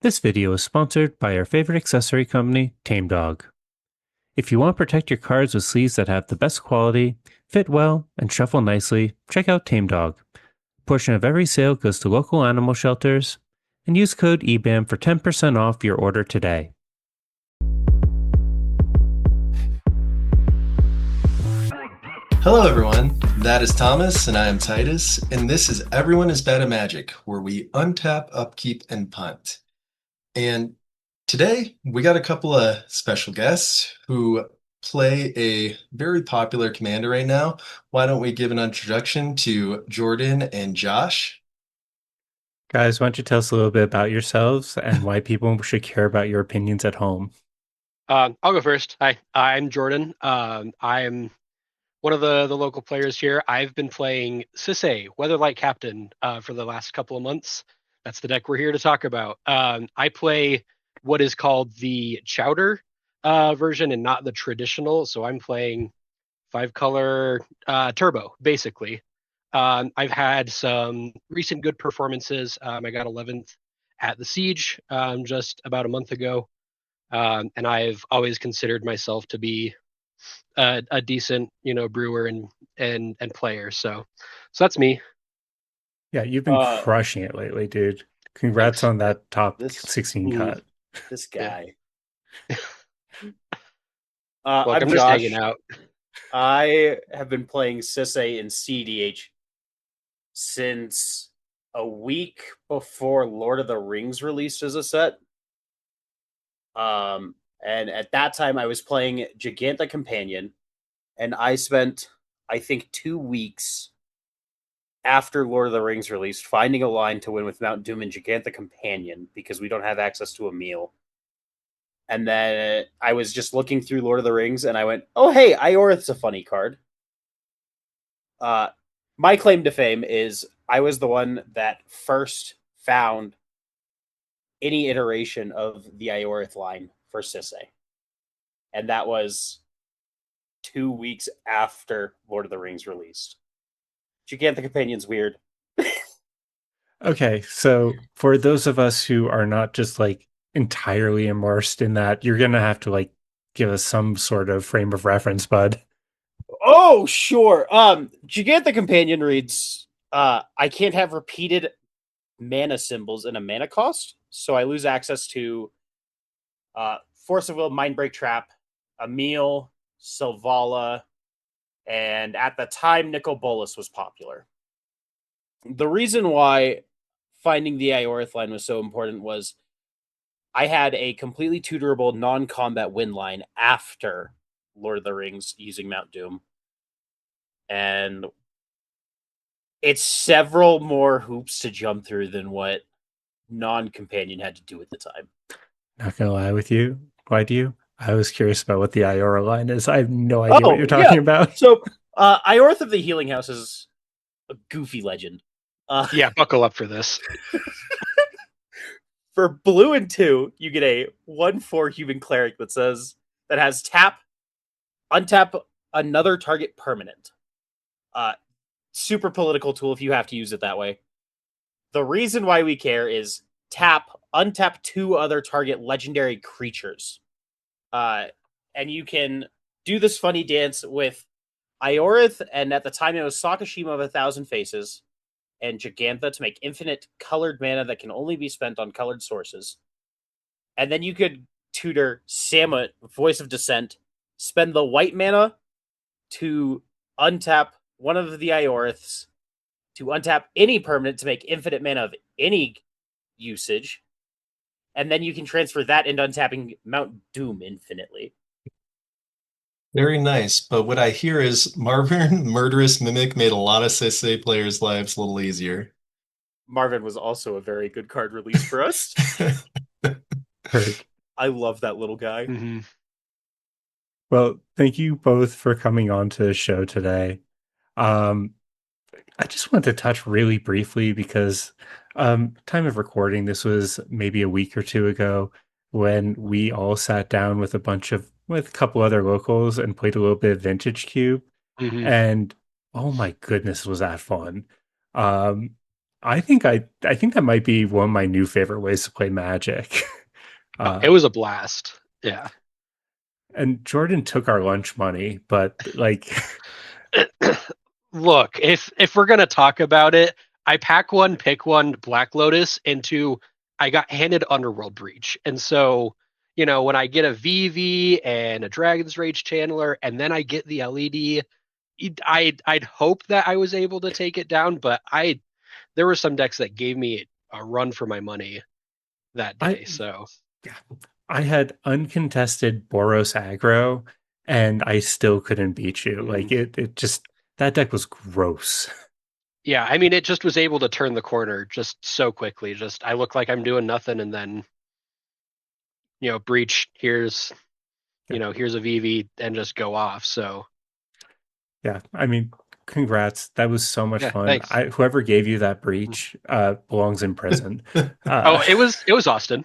This video is sponsored by our favorite accessory company, Tame Dog. If you want to protect your cards with sleeves that have the best quality, fit well, and shuffle nicely, check out Tame Dog. A portion of every sale goes to local animal shelters, and use code EBAM for 10% off your order today. Hello, everyone. That is Thomas, and I am Titus, and this is Everyone is Bad at Magic, where we untap, upkeep, and punt. And today we got a couple of special guests who play a very popular commander right now. Why don't we give an introduction to Jordan and Josh? Guys, why don't you tell us a little bit about yourselves and why people should care about your opinions at home? I'll go first. Hi, I'm Jordan. I'm one of the local players here. I've been playing Sisay, Weatherlight Captain, for the last couple of months. That's the deck we're here to talk about. I play what is called the Chowder version and not the traditional. So I'm playing 5-color turbo, basically. I've had some recent good performances. I got 11th at the Siege just about a month ago. And I've always considered myself to be a decent, brewer and player. So that's me. Yeah, you've been crushing it lately, dude. Congrats Thanks. on that top This 16 Mm, cut. this yeah. guy. Look, I'm I'm just Josh. hanging out. I have been playing Sisay in CDH since a week before Lord of the Rings released as a set. And at that time I was playing Giganta Companion, and I spent, I think, 2 weeks after Lord of the Rings released finding a line to win with Mount Doom and Giganta Companion because we don't have access to a meal. And then I was just looking through Lord of the Rings, and I went, "Oh, hey, Iorith's a funny card." My claim to fame is I was the one that first found any iteration of the Iorith line for Sisay, and that was 2 weeks after Lord of the Rings released. Gigantha Companion's weird. Okay, so for those of us who are not just like entirely immersed in that, you're gonna have to like give us some sort of frame of reference, bud. Oh, sure. Gigantha Companion reads, I can't have repeated mana symbols in a mana cost, so I lose access to Force of Will, Mindbreak Trap, Emil, Silvala, and at the time, Nicol Bolas was popular. The reason why finding the Iorith line was so important was I had a completely tutorable non-combat win line after Lord of the Rings using Mount Doom. And it's several more hoops to jump through than what non-companion had to do at the time. Not gonna lie with you. Why do you? I was curious about what the Iora line is. I have no idea what you're Oh, yeah. talking about. So, Iorth of the Healing House is a goofy legend. Yeah, buckle up for this. For blue and 2, you get a 1/4 human cleric that has tap, untap another target permanent. Super political tool if you have to use it that way. The reason why we care is untap 2 other target legendary creatures. And you can do this funny dance with Iorith, and at the time it was Sakashima of 1,000 Faces, and Gigantha to make infinite colored mana that can only be spent on colored sources. And then you could tutor Samut, Voice of Dissent, spend the white mana to untap one of the Ioriths, to untap any permanent to make infinite mana of any usage, and then you can transfer that into untapping Mount Doom infinitely. Very nice, but what I hear is Marvin Murderous Mimic made a lot of Sisay players' lives a little easier. Marvin was also a very good card release for us. Heard. I love that little guy. Mm-hmm. Well, thank you both for coming on to the show today. Um, I just wanted to touch really briefly because time of recording, this was maybe a week or two ago when we all sat down with with a couple other locals and played a little bit of Vintage Cube. Mm-hmm. And oh my goodness, was that fun. Um, I think that might be one of my new favorite ways to play Magic. Oh, Uh, it was a blast. Yeah. and Jordan took our lunch money, but like, Look, if we're gonna talk about it, I pack one, pick one Black Lotus into I got handed Underworld Breach. And so, when I get a VV and a Dragon's Rage Channeler, and then I get the LED, I'd hope that I was able to take it down, but there were some decks that gave me a run for my money that I day. So yeah, I had uncontested Boros aggro, and I still couldn't beat you. mhm. Like it just that deck was gross. Yeah, I mean, it just was able to turn the corner just so quickly. Just I look like I'm doing nothing, and then breach. Yeah, Here's a VV, and just go off. So yeah. I mean, congrats. That was so much yeah, fun. thanks. Whoever gave you that breach belongs in prison. Oh, Uh, it was Austin.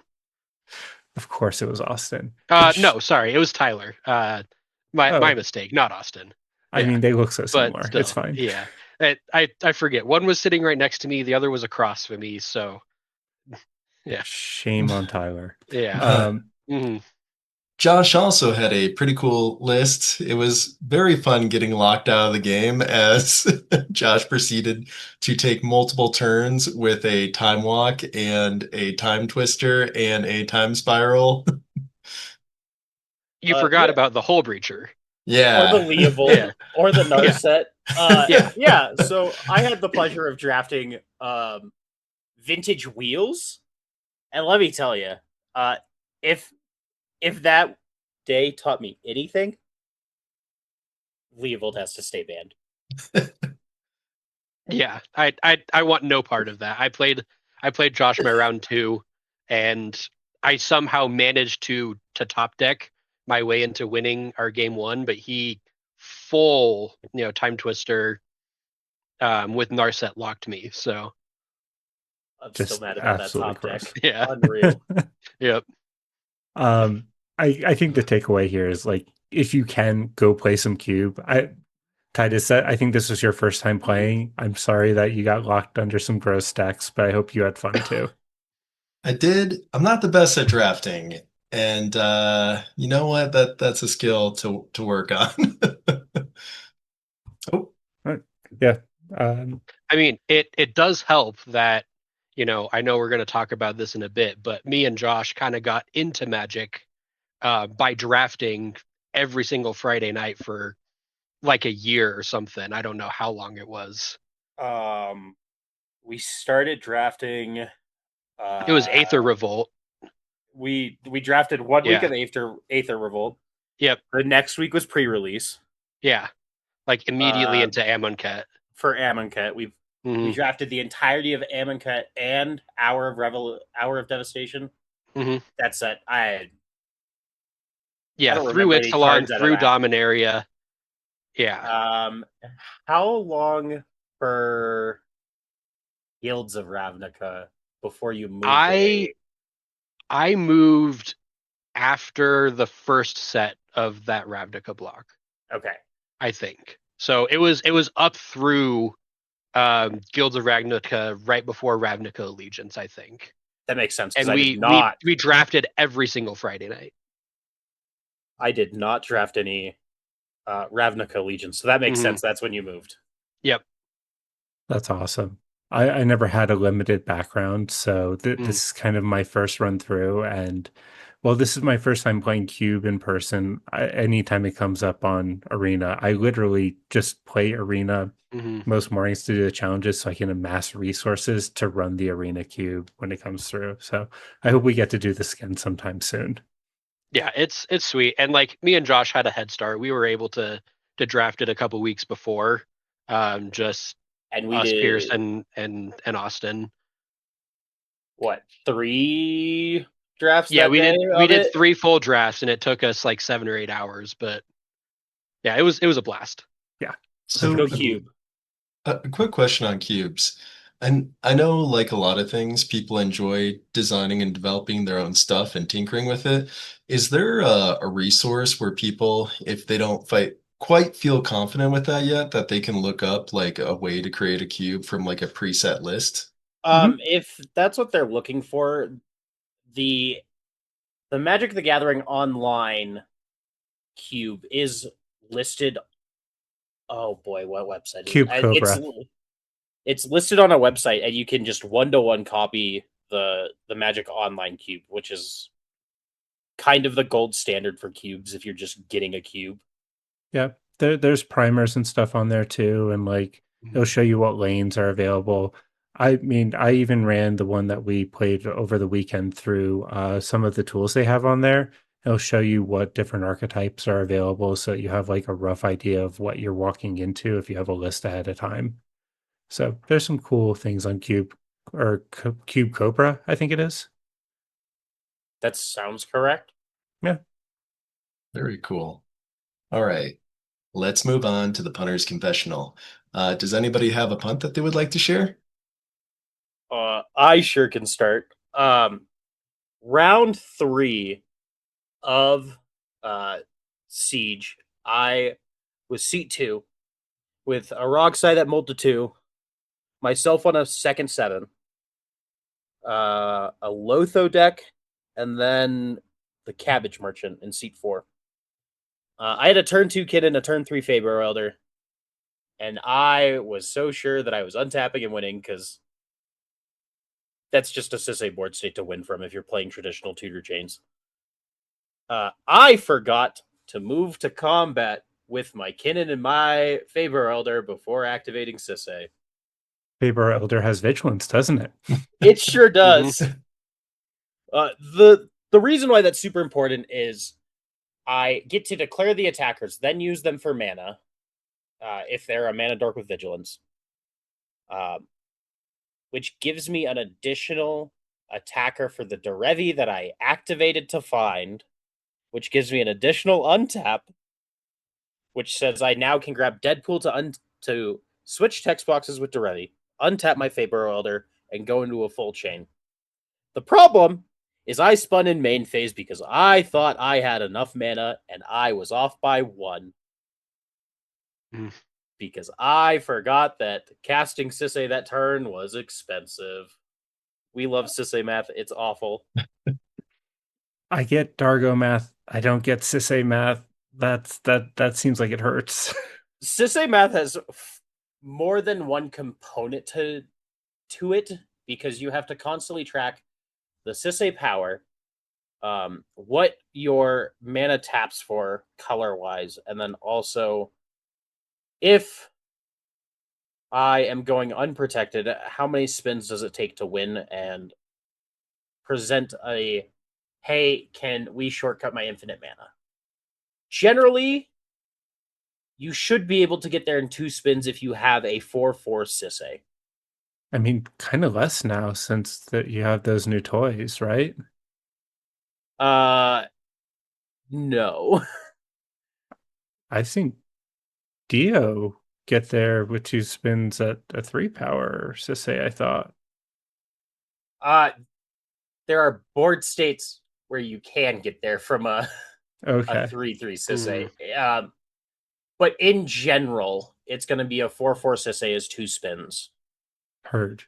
of course, it was Austin. Which No, sorry, it was Tyler. My oh, mistake, not Austin. I Yeah, mean, they look so but similar. It's still, fine. yeah. I forget. One was sitting right next to me. The other was across from me. So yeah, Shame on Tyler. yeah. Um, Mhm. Josh also had a pretty cool list. It was very fun getting locked out of the game as Josh proceeded to take multiple turns with a time walk and a time twister and a time spiral. You forgot Yeah, about the hole breacher. or the Yeah. Leovold, Yeah, or the yeah, Narset. yeah. Yeah. So I had the pleasure of drafting vintage wheels, and let me tell you, if that day taught me anything, Leovold has to stay banned. Yeah, I want no part of that. I played Josh my round two, and I somehow managed to top deck my way into winning our game one, but he full time twister with Narset locked me. So I'm still just mad about that absolutely top gross. deck. yeah, Unreal. yep. Um, I think the takeaway here is like if you can go play some cube. Titus, I think this was your first time playing. I'm sorry that you got locked under some gross decks, but I hope you had fun too. I did. I'm not the best at drafting. And you know what? That's a skill to work on. Oh, Right. Yeah. Um, I mean, it does help that I know we're going to talk about this in a bit, but me and Josh kind of got into Magic by drafting every single Friday night for like a year or something. I don't know how long it was. Um, we started drafting. It was Uh, Aether Revolt. we drafted 1 week Yeah. of Aether Revolt. Yep. The next week was pre-release. Yeah. Like immediately Uh, into Amonkhet. for Amonkhet, we Hmm. drafted the entirety of Amonkhet and Hour of Devastation. Hmm. That's it. I Yeah. don't Through remember any Ixalan, cards out of through that. Dominaria. Yeah. Um, how long for Guilds of Ravnica before you moved I away? I moved after the first set of that Ravnica block, Okay, I think. So it was up through Guilds of Ravnica right before Ravnica Allegiance, I think. that makes sense because And I did we not. we drafted every single Friday night. I did not draft any Ravnica Allegiance, so that makes Hmm. sense. That's when you moved. Yep. that's awesome. I never had a limited background, so Mm. this is kind of my first run through. And well, this is my first time playing Cube in person. Anytime it comes up on Arena, I literally just play Arena Hmm. most mornings to do the challenges so I can amass resources to run the Arena Cube when it comes through. So I hope we get to do this again sometime soon. Yeah, it's sweet. And like me and Josh had a head start. We were able to draft it a couple weeks before. Just And we us, Pierce, did and Austin. what, 3 drafts Yeah, that we day did we of did it? 3 full drafts, and it took us like 7 or 8 hours. But yeah, it was a blast. Yeah. Let's so go Mhm. Cube. a quick question on cubes. And I know, like a lot of things, people enjoy designing and developing their own stuff and tinkering with it. Is there a resource where people, if they don't quite feel confident with that yet, that they can look up like a way to create a cube from like a preset list? Mhm. If that's what they're looking for, the the Magic the Gathering online cube is listed. Oh boy, what website is it? Cube Cobra. It's listed on a website, and you can just 1-to-1 copy the Magic Online cube, which is kind of the gold standard for cubes if you're just getting a cube. Yeah, there's primers and stuff on there too, and like it'll Mhm. show you what lanes are available. I mean, I even ran the one that we played over the weekend through some of the tools they have on there. It'll show you what different archetypes are available, so you have like a rough idea of what you're walking into if you have a list ahead of time. So there's some cool things on Cube Cobra, I think it is. That sounds correct. Yeah, Very cool. All right, let's move on to the punter's confessional. Does anybody have a punt that they would like to share? I sure can start. Round 3 of Siege, I was seat 2 with a Rogside that mulled to 2, myself on a second 7, a Lotho deck, and then the Cabbage Merchant in seat 4. I had a turn 2 kid and a turn 3 Faber Elder, and I was so sure that I was untapping and winning because that's just a Sisay board state to win from if you're playing traditional tutor chains. I forgot to move to combat with my Kinnan and my Faber Elder before activating Sisay. Faber Elder has vigilance, doesn't it? It sure Mhm. does. The reason why that's super important is I get to declare the attackers, then use them for mana if they're a mana dork with vigilance, um, which gives me an additional attacker for the Derevi that I activated to find, which gives me an additional untap, which says I now can grab Deadpool to switch text boxes with Derevi, untap my Faber Elder, and go into a full chain. The problem is I spun in main phase because I thought I had enough mana and I was off by 1. Mm. Because I forgot that casting Sisay that turn was expensive. We love Sisay math. It's awful. I get Dargo math. I don't get Sisay math. That seems like it hurts. Sisay math has more than one component to it because you have to constantly track the Sisay power, what your mana taps for color wise, and then also if I am going unprotected, how many spins does it take to win and present a hey, can we shortcut my infinite mana? Generally, you should be able to get there in 2 spins if you have a 4/4 Sisay. I mean, kind of less now since that you have those new toys, right? Uh, no. I've seen Dio get there with two spins at a 3 power Sisay, I thought. Uh, there are board states where you can get there from a Okay, 3/3 Mm. Sisay. But in general, it's going to be a 4/4 Sisay is 2 spins. heard.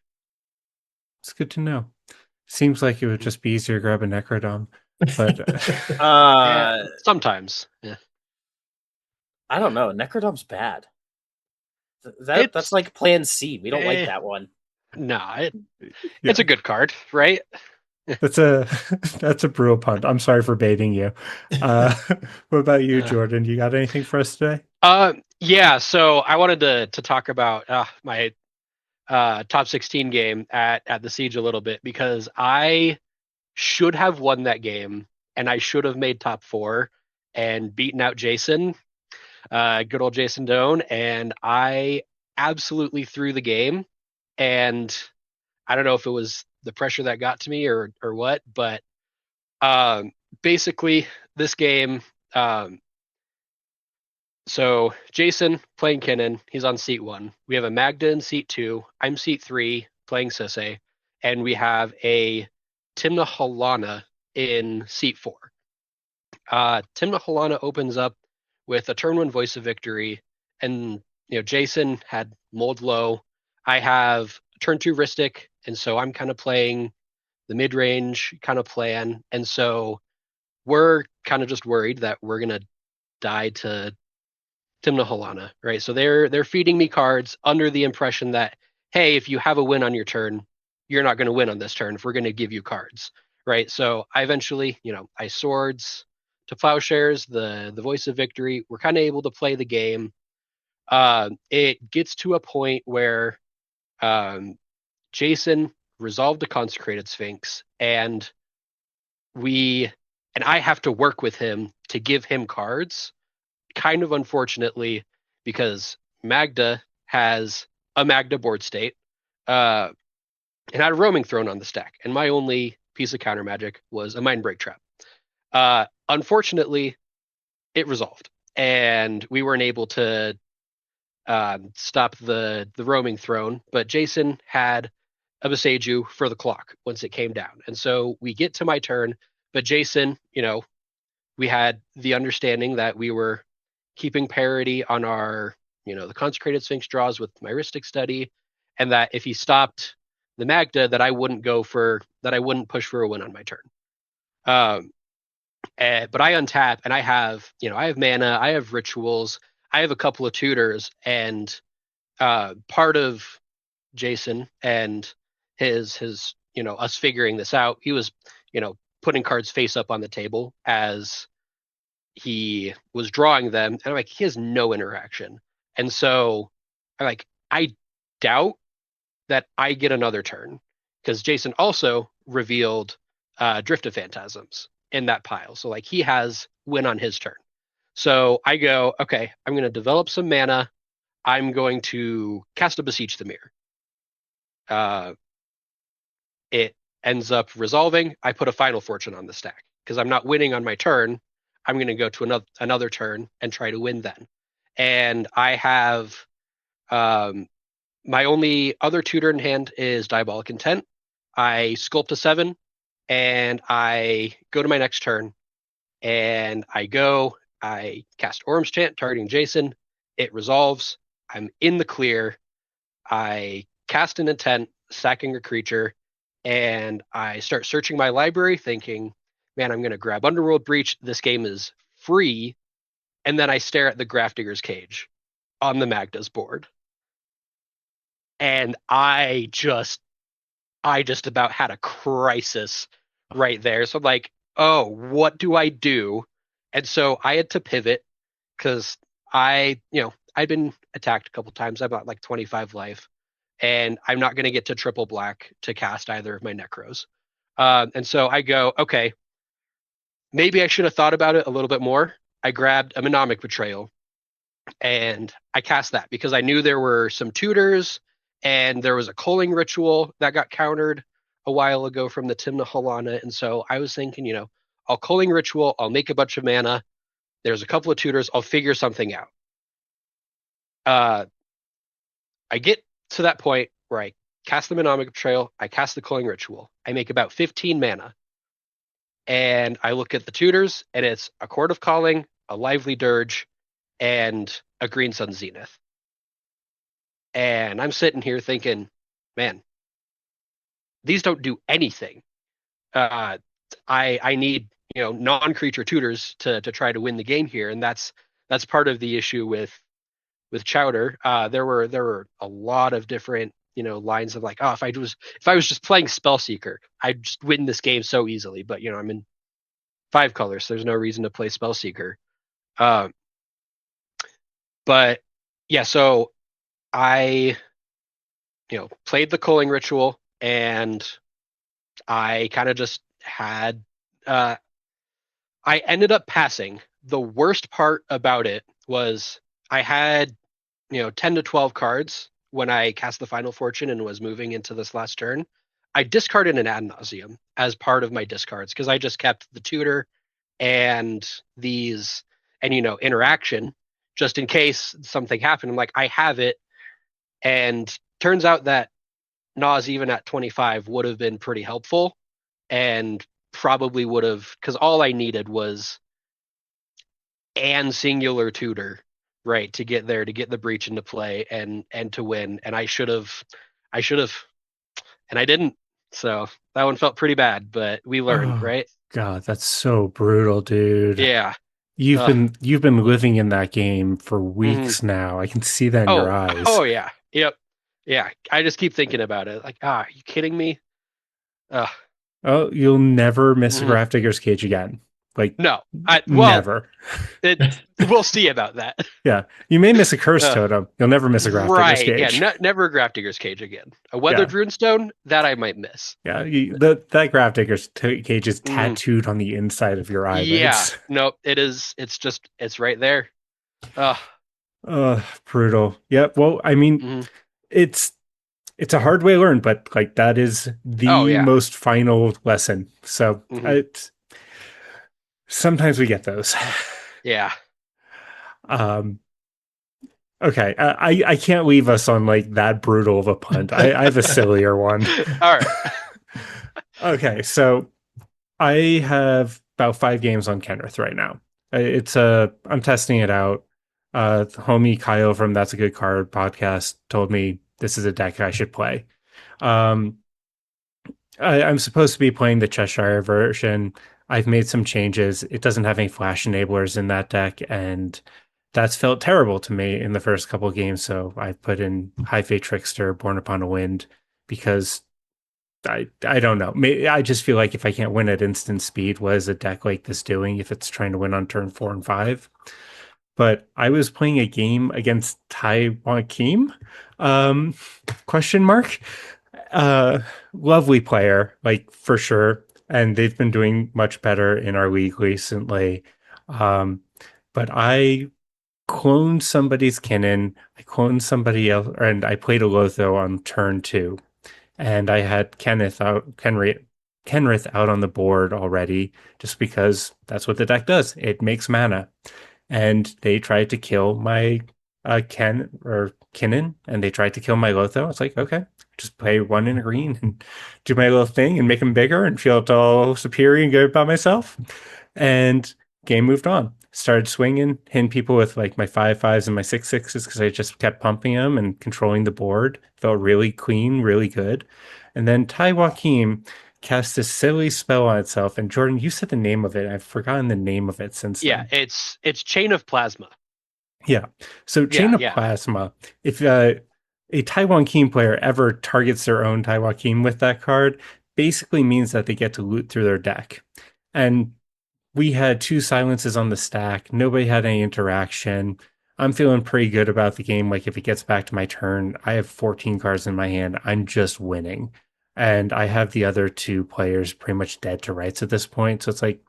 It's good to know. Seems like it would Mm. just be easier to grab a Necrodome, but Yeah, Uh, sometimes. Yeah. I don't know. Necrodome's bad. That's It's like Plan C. We don't like eh, that one. nah, yeah, it's a good card, right? that's a that's a brutal punt. I'm sorry for baiting you. Uh, what about you, Uh, Jordan? You got anything for us today? yeah, so I wanted to talk about my top 16 game at the Siege a little bit because I should have won that game and I should have made top 4 and beaten out Jason, good old Jason Doan, and I absolutely threw the game. And I don't know if it was the pressure that got to me or what, but um, basically this game. Um, so Jason playing Kinnan, he's on seat 1. We have a Magda in seat 2. I'm seat 3 playing Sisay, and we have a Timna Halana in seat 4. Timna Halana opens up with a turn 1 Voice of Victory, and Jason had Mold Low. I have turn 2 Ristic And so I'm kind of playing the mid-range kind of plan. And so we're kind of just worried that we're going to die to Timna Halana, right? So they're feeding me cards under the impression that, hey, if you have a win on your turn, you're not going to win on this turn if we're going to give you cards, right? So I eventually, I swords to plowshares, the voice of victory. We're kind of able to play the game. It gets to a point where um, Jason resolved a consecrated sphinx, and we and I have to work with him to give him cards, kind of unfortunately, because Magda has a Magda board state, uh, and had a roaming throne on the stack, and my only piece of counter magic was a mind break trap. Unfortunately, it resolved, and we weren't able to stop the roaming throne. But Jason had a Beseju for the clock once it came down, and so we get to my turn. But Jason, we had the understanding that we were keeping parity on our, the consecrated sphinx draws with my Rhystic study, and that if he stopped the Magda, that I wouldn't push for a win on my turn. But I untap and I have mana, I have rituals, I have a couple of tutors, and part of Jason and his us figuring this out, he was putting cards face up on the table as he was drawing them, and I'm like, he has no interaction. And so I doubt that I get another turn, because Jason also revealed Drift of Phantasms in that pile. So he has win on his turn. So I go, okay, I'm going to develop some mana. I'm going to cast a Beseech the Mirror. It ends up resolving. I put a Final Fortune on the stack because I'm not winning on my turn. I'm going to go to another turn and try to win then. And I have my only other tutor in hand is Diabolic Intent. I sculpt a 7, and I go to my next turn, and I cast Orm's Chant targeting Jason. It resolves. I'm in the clear. I cast an intent, sacking a creature, and I start searching my library thinking, man, I'm going to grab Underworld Breach. This game is free. And then I stare at the Grafdigger's Cage on the Magda's board. And I just about had a crisis right there. So I'm like, oh, what do I do? And so I had to pivot because I'd been attacked a couple times. I got 25 life, and I'm not going to get to triple black to cast either of my Necros. And so I go, okay, maybe I should have thought about it a little bit more. I grabbed a Mnemonic Betrayal, and I cast that because I knew there were some tutors, and there was a culling ritual that got countered a while ago from the Timna Halana. And so I was thinking, I'll culling ritual, I'll make a bunch of mana. There's a couple of tutors, I'll figure something out. I get to that point where I cast the Mnemonic Betrayal, I cast the culling ritual, I make about 15 mana. And I look at the tutors, and it's a Court of Calling, a Lively Dirge, and a Green Sun Zenith. And I'm sitting here thinking, man, these don't do anything. I need non-creature tutors to try to win the game here, and that's part of the issue with Chowder. There were a lot of different lines of oh, if I was just playing Spellseeker, I'd just win this game so easily. But I'm in 5 colors, so there's no reason to play Spellseeker. But yeah, so I played the culling ritual, and I kind of just had I ended up passing. The worst part about it was I had 10 to 12 cards when I cast the Final Fortune and was moving into this last turn. I discarded an Ad Nauseam as part of my discards because I just kept the tutor and these and interaction just in case something happened. I'm like, I have it. And turns out that Nas even at 25 would have been pretty helpful, and probably would have, because all I needed was an singular tutor, right, to get there, to get the breach into play and to win. And I should have and I didn't. So that one felt pretty bad, but we learned, Oh right? God, that's so brutal, dude. Yeah. You've Uh, been living in that game for mhm. weeks now. I can see that in your Oh, eyes. oh yeah. Yep. Yeah. I just keep thinking about it. Like, are you kidding me? Uh, Oh, you'll never miss a mhm. graph digger's cage again. Like No. Well, never. it we'll see about that. Yeah. You may miss a curse Uh, totem. You'll never miss a graph digger's right. Yeah. cage. Never a Grafdigger's Cage again. A Yeah. Weathered Runestone, that I might miss. Yeah. That graph digger's cage is Mhm. tattooed on the inside of your Yeah. eyelids. Nope. It is. It's just. It's right there. Uh, Brutal. Yeah. Well, I mean, mhm. it's it's a hard way to learn, but like that is Oh the yeah. most final lesson. So Hmm. it's sometimes we get those. Yeah. Um, okay, I can't leave us on like that brutal of a punt. I have a sillier one. All right. Okay, so I have about 5 games on Kenrith right now. I'm testing it out. Homie Kyle from That's a Good Card podcast told me this is a deck I should play. Um, I'm supposed to be playing the Cheshire version. I've made some changes. It doesn't have any flash enablers in that deck, and that's felt terrible to me in the first couple of games. So I put in High Fate Trickster, Born Upon a Wind, because I don't know. I just feel like if I can't win at instant speed, what is a deck like this doing if it's trying to win on turn 4 and 5? But I was playing a game against Taiwan Kim, um, question mark. Uh, Lovely player, like for sure, and they've been doing much better in our league recently. Um, but I cloned somebody's Kinnan, I cloned somebody else, and I played a Lotho on turn 2, and I had Kenrith out on the board already, just because that's what the deck does. It makes mana, and they tried to kill my Ken or Kinnan, and they tried to kill my Lotho. It's like, okay, just play one in a green and do my little thing and make them bigger and feel all superior and good about myself. And game moved on. Started swinging, hitting people with like my 5/5s and my 6/6s because I just kept pumping them and controlling the board. Felt really clean, really good. And then Tai Joaquim cast this silly spell on itself. And Jordan, you said the name of it. I've forgotten the name of it since Yeah. then. It's Chain of Plasma. Yeah. So Yeah. Chain of Yeah. Plasma, if a Taiwan Keen player ever targets their own Taiwan Keen with that card, basically means that they get to loot through their deck. And we had 2 silences on the stack. Nobody had any interaction. I'm feeling pretty good about the game. Like if it gets back to my turn, I have 14 cards in my hand. I'm just winning. And I have the other 2 players pretty much dead to rights at this point. So it's like,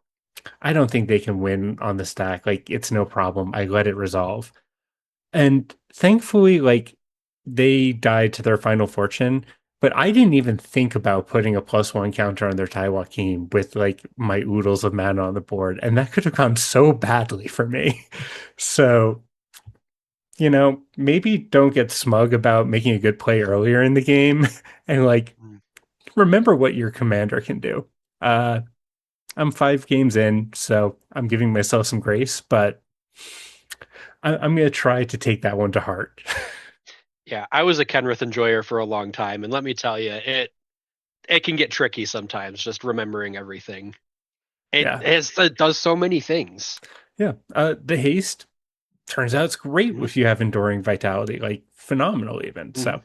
I don't think they can win on the stack. Like it's no problem. I let it resolve. And thankfully, like they died to their final fortune. But I didn't even think about putting a +1 counter on their Tai Joaquin with like my oodles of mana on the board. And that could have gone so badly for me. So, maybe don't get smug about making a good play earlier in the game and like Mm. remember what your commander can do. Uh, I'm 5 games in, so I'm giving myself some grace, but I'm going to try to take that one to heart. Yeah. I was a Kenrith enjoyer for a long time, and let me tell you, it can get tricky sometimes. Just remembering everything. Yeah. It does so many things. Yeah. The haste turns out it's great Mhm. if you have enduring vitality, like phenomenal even. Mhm. So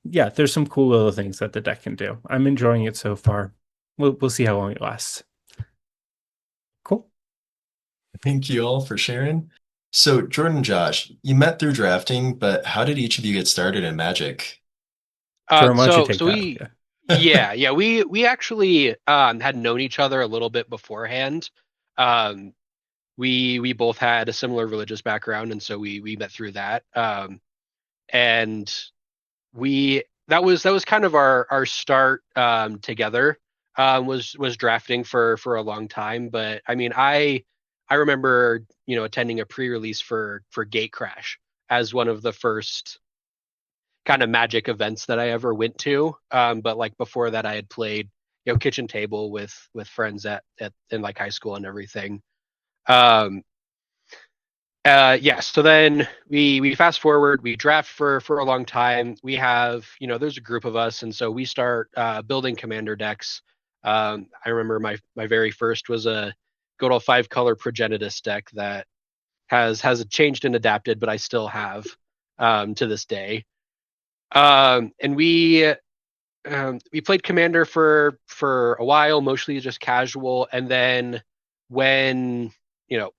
yeah, there's some cool little things that the deck can do. I'm enjoying it so far. We'll see how long it lasts. Cool. Thank you all for sharing. So, Jordan and Josh, you met through drafting, but how did each of you get started in Magic? Jordan, why don't you So take so that? we Yeah. yeah, we actually had known each other a little bit beforehand. Um we both had a similar religious background, and so we met through that. And we that was kind of our start together. Was drafting for a long time, but I mean I remember attending a pre-release for Gate Crash as one of the first kind of Magic events that I ever went to. But like before that, I had played kitchen table with friends at in like high school and everything. Um, Yeah. So then we fast forward. We draft for a long time. We have there's a group of us, and so we start building commander decks. I remember my very first was a good old 5 color Progenitus deck that has changed and adapted, but I still have to this day. And we played commander for a while, mostly just casual, and then when you know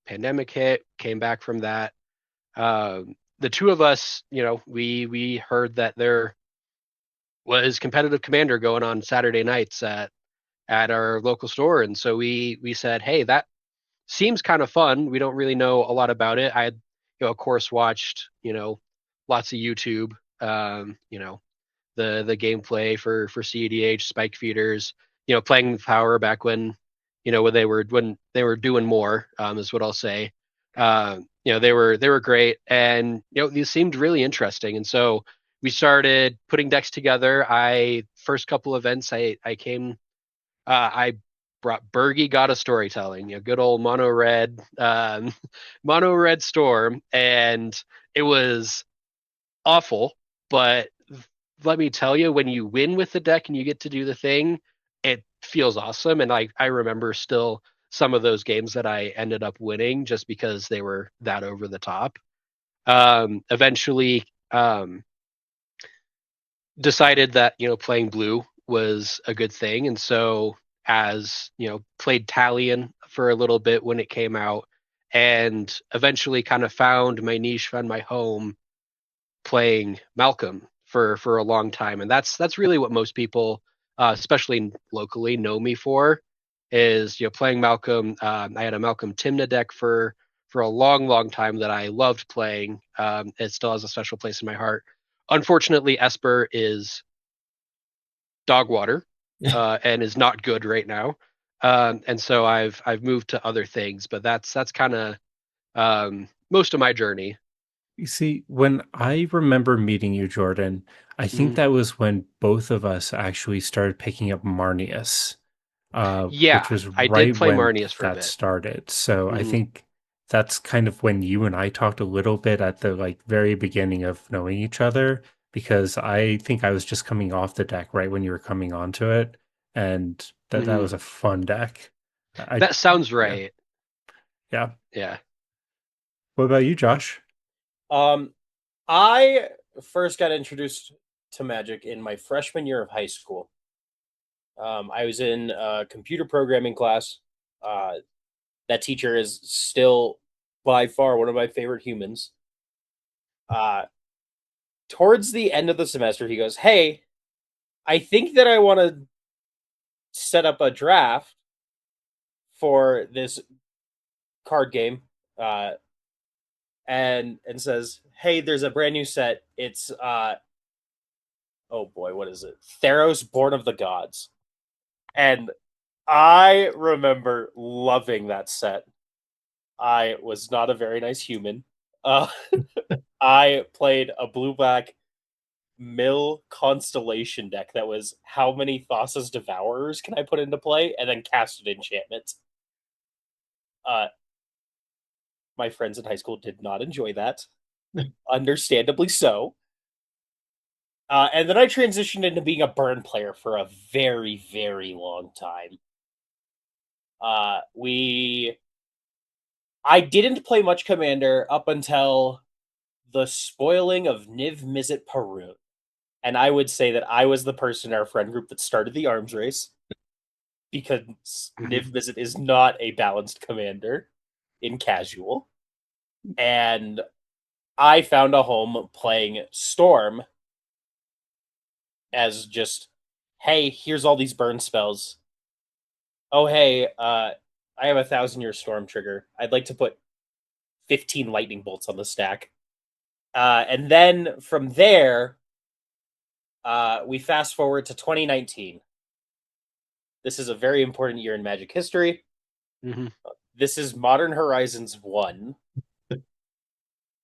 pandemic hit, came back from that. The two of us, we heard that there was competitive commander going on Saturday nights at our local store, and so we said, hey, that seems kind of fun. We don't really know a lot about it. I had, of course, watched lots of YouTube. The gameplay for CEDH spike feeders. Playing with power back when they were doing more, is what I'll say. They were great, and these seemed really interesting, and so we started putting decks together. I first couple events I brought Bergie God of Storytelling, good old mono red, mono red storm, and it was awful, but let me tell you, when you win with the deck and you get to do the thing, it feels awesome. And I remember still some of those games that I ended up winning just because they were that over the top. Eventually, decided that playing blue was a good thing, and so as played Talion for a little bit when it came out, and eventually kind of found my niche, found my home playing Malcolm for a long time, and that's really what most people, especially locally, know me for, is playing Malcolm. I had a Malcolm Timna deck for a long time that I loved playing. It still has a special place in my heart. Unfortunately, Esper is dog water, and is not good right now. And so I've moved to other things, but that's kind of most of my journey. You see, when I remember meeting you, Jordan, I think Mhm. that was when both of us actually started picking up Marnius, which Yeah, was I did right play when Marnius for a that bit. started. So I Hmm. think that's kind of when you and I talked a little bit at the like very beginning of knowing each other, because I think I was just coming off the deck right when you were coming onto it, and that Hmm. was a fun deck. I That sounds yeah, right. yeah. Yeah. What about you, Josh? Um, I first got introduced to Magic in my freshman year of high school. I was in a computer programming class. Uh, that teacher is still by far one of my favorite humans. Uh, Towards the end of the semester, he goes, "Hey, I think that I want to set up a draft for this card game." Uh, and says, "Hey, there's a brand new set. It's oh boy, what is it? Theros, Born of the Gods." And I remember loving that set. I was not a very nice human. Uh, I played a blue black mill constellation deck that was how many Thassa's Devourers can I put into play, and then casted enchantment. Uh, my friends in high school did not enjoy that, understandably so. And then I transitioned into being a burn player for a very long time. We I didn't play much Commander up until the spoiling of Niv Mizzet Perun. And I would say that I was the person in our friend group that started the arms race because Hmm. Niv Mizzet is not a balanced commander in casual. And I found a home playing Storm as just, hey, here's all these burn spells. Oh, hey, I have 1,000 year Storm trigger. I'd like to put 15 lightning bolts on the stack. And then from there, we fast forward to 2019. This is a very important year in Magic history. Hmm. This is Modern Horizons 1,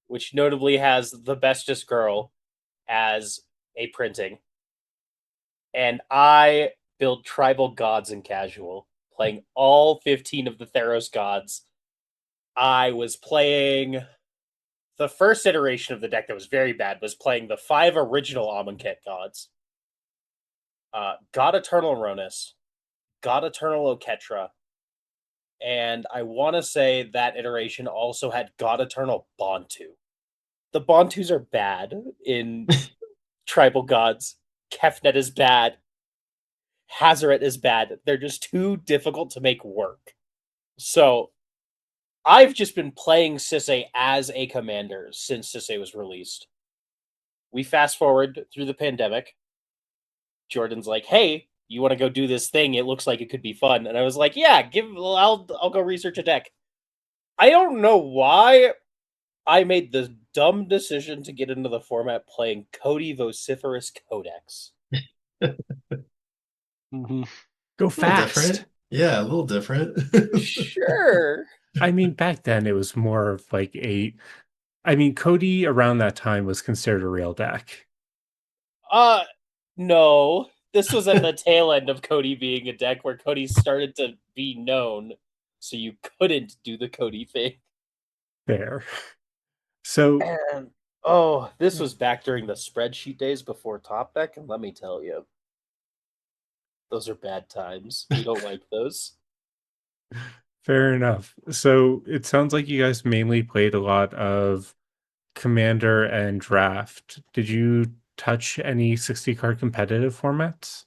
which notably has the bestest girl as a printing. And I build tribal gods in casual, playing all 15 of the Theros gods. I was playing the first iteration of the deck that was very bad was playing the 5 original Amonkhet gods. God Eternal Ronus, God Eternal Oketra, and I want to say that iteration also had God Eternal Bontu. The Bontus are bad in tribal gods. Kefnet is bad. Hazaret is bad. They're just too difficult to make work. So I've just been playing Sisay as a commander since Sisay was released. We fast forward through the pandemic. Jordan's like, "Hey, you want to go do this thing? It looks like it could be fun." And I was like, "Yeah, I'll go research a deck." I don't know why I made the dumb decision to get into the format playing Cody Vociferous Codex. Mm-hmm. Go A little fast. different. Yeah, a little different. Sure. I mean, back then it was more of like I mean, Cody around that time was considered a real deck. Uh, no. This was at the tail end of Cody being a deck where Cody started to be known, so you couldn't do the Cody thing. There. So, And oh, this was back during the spreadsheet days before Top Deck, and let me tell you, those are bad times. We don't like those. fair enough. So, it sounds like you guys mainly played a lot of Commander and Draft. Did you touch any 60 card competitive formats?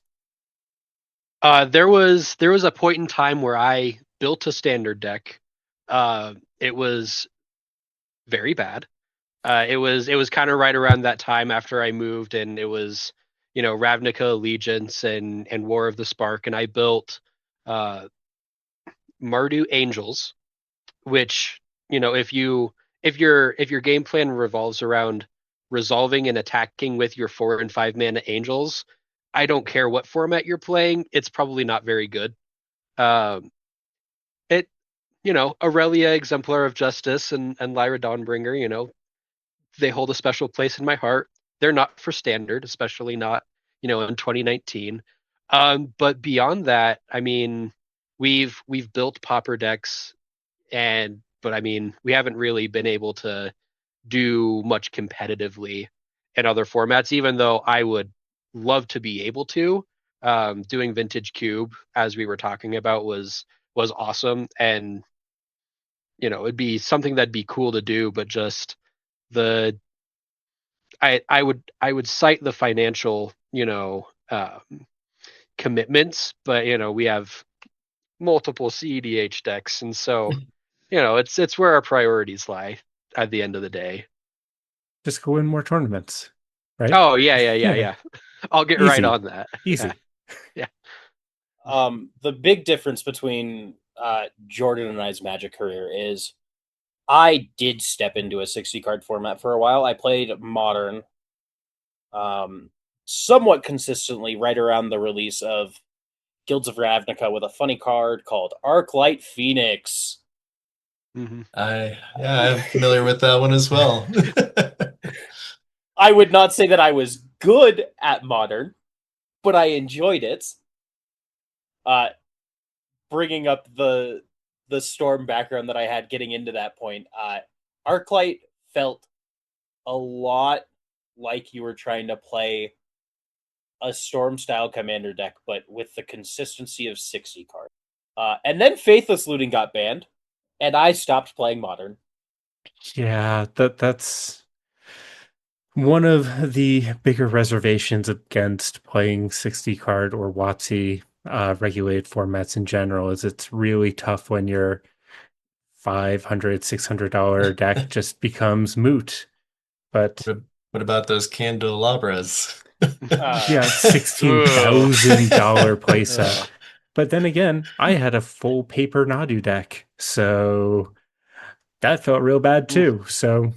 There was a point in time where I built a standard deck. It was very bad. It was kind of right around that time after I moved, and it was Ravnica Allegiance and War of the Spark, and I built uh, Mardu Angels, which if your game plan revolves around resolving and attacking with your 4 and 5 mana angels, I don't care what format you're playing, it's probably not very good. Um, it Aurelia, Exemplar of Justice, and Lyra Dawnbringer, they hold a special place in my heart. They're not for standard, especially not in 2019. But beyond that, I mean, we've built popper decks, but I mean, we haven't really been able to do much competitively in other formats, even though I would love to be able to. Doing Vintage Cube, as we were talking about, was awesome, and it'd be something that'd be cool to do, but just the I would cite the financial commitments, but we have multiple CEDH decks, and so it's where our priorities lie at the end of the day. Just go win more tournaments, right? Oh yeah, yeah, yeah, Yeah. yeah. I'll get right Easy. on that. Yeah, Easy. yeah. The big difference between Jordan and I's Magic career is I did step into a 60 card format for a while. I played Modern somewhat consistently right around the release of Guilds of Ravnica with a funny card called Arclight Phoenix. Hmm. I'm familiar with that one as well. I would not say that I was good at Modern, but I enjoyed it. Uh, Bringing up the Storm background that I had getting into that point, Arclight felt a lot like you were trying to play a Storm style commander deck, but with the consistency of 60 cards. And then Faithless Looting got banned, and I stopped playing Modern. Yeah, that's one of the bigger reservations against playing 60 card or WotC regulated formats in general is it's really tough when your $500, $600 deck just becomes moot. But What about those candelabras? yeah, Uh, it's Ugh. $16,000 playset. Ugh. But then again, I had a full paper Nadu deck, so that felt real bad too. So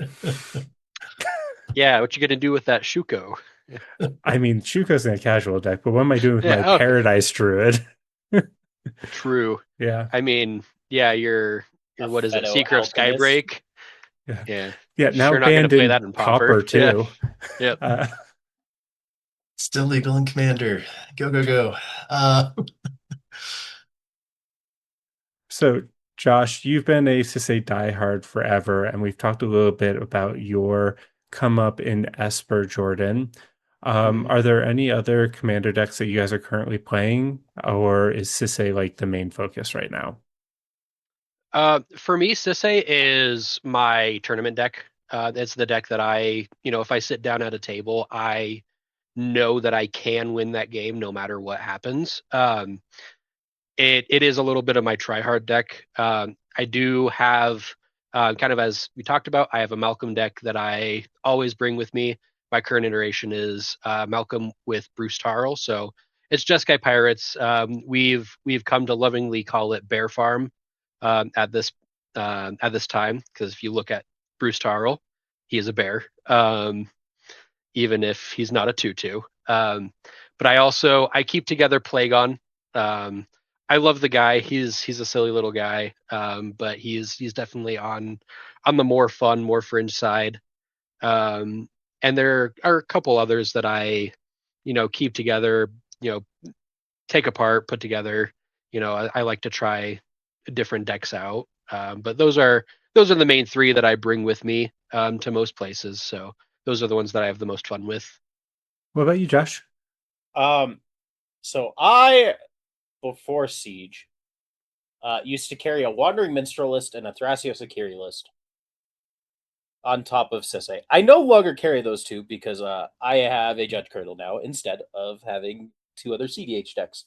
Yeah, what you gonna do with that Shuko? I mean, Shuko's in a casual deck, but what am I doing with my Yeah, okay, Paradise Druid? true. Yeah, I mean, yeah, your a what is it? Pheto Seeker of Alchemist. Skybreak. yeah, Yeah, yeah. Now sure not gonna banned play in that in Pauper. Pauper Yeah, too. yep. Uh, Still legal in Commander. Go, go, go. Uh, so Josh, you've been a Sisay diehard forever, and we've talked a little bit about your come up in Esper, Jordan. Mhm. Are there any other commander decks that you guys are currently playing, or is Sisay like the main focus right now? For me, Sisay is my tournament deck. It's the deck that if I sit down at a table, I know that I can win that game no matter what happens. It is a little bit of my try hard deck. I do have kind of as we talked about, I have a Malcolm deck that I always bring with me. My current iteration is Malcolm with Bruce Tarl, so it's Jeskai Pirates. We've come to lovingly call it Bear Farm at this time because if you look at Bruce Tarl, he is a bear, even if he's not a tutu. But I keep together Plagon. Um, I love the guy. He's a silly little guy, but he's definitely on the more fun, more fringe side. Um, and there are a couple others that keep together. You know, take apart, put together. I like to try different decks out. But those are the main three that I bring with me to most places. So those are the ones that I have the most fun with. What about you, Josh? Um, so I before Siege used to carry a Wandering Minstrel list and a Thrasios Akiri list on top of Sisay. I no longer carry those two because I have a Judge Curdle now instead of having two other CDH decks.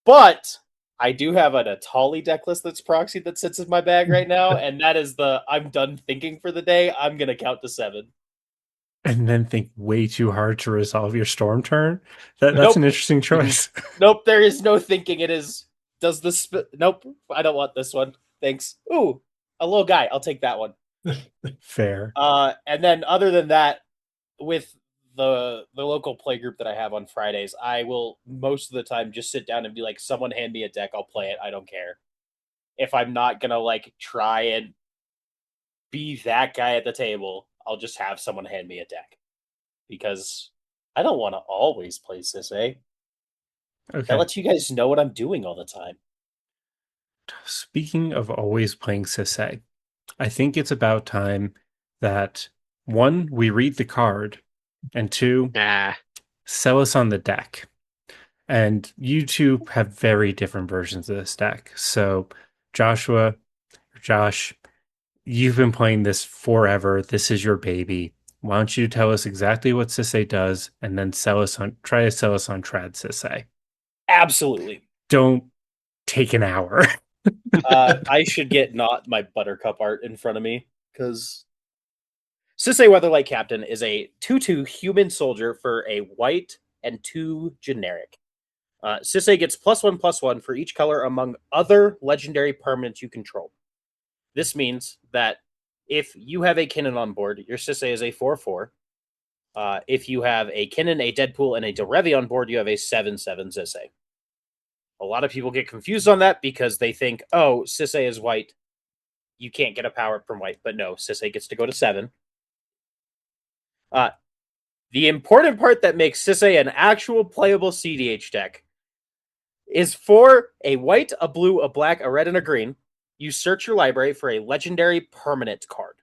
But I do have an Atali deck list that's proxy that sits in my bag right now, and that is the I'm done thinking for the day. I'm gonna count to 7. And then think way too hard to resolve your storm turn? That's an Nope. interesting Mhm. choice. Nope, there is no thinking. It is. Does this. Nope, I don't want this one. Thanks. Ooh, a little guy. I'll take that one. Fair. And then other than that, with the local play group that I have on Fridays, I will most of the time just sit down and be like, someone hand me a deck, I'll play it. I don't care. If I'm not gonna like try and be that guy at the table, I'll just have someone hand me a deck. Because I don't want to always play Sisay. That Okay. lets you guys know what I'm doing all the time. Speaking of always playing Sisay, I think it's about time that one, we read the card, and two, Nah. sell us on the deck. And you two have very different versions of this deck. So, Joshua, Josh, you've been playing this forever. This is your baby. Why don't you tell us exactly what Sisay does and then try to sell us on Trad Sisay. Absolutely. Don't take an hour. I should get not my Buttercup art in front of me because Sisay Weatherlight Captain is a 2/2 human soldier for a white and 2 generic. Sisay gets +1/+1 for each color among other legendary permanents you control. This means that if you have a Kinnan on board, your Sisay is a 4/4. If you have a Kinnan, a Deadpool, and a Derevi on board, you have a 7/7 Sisay. A lot of people get confused on that because they think, oh, Sisay is white. You can't get a power up from white. But no, Sisay gets to go to 7. Uh, the important part that makes Sisay an actual playable CDH deck is for a white, a blue, a black, a red, and a green. You search your library for a legendary permanent card.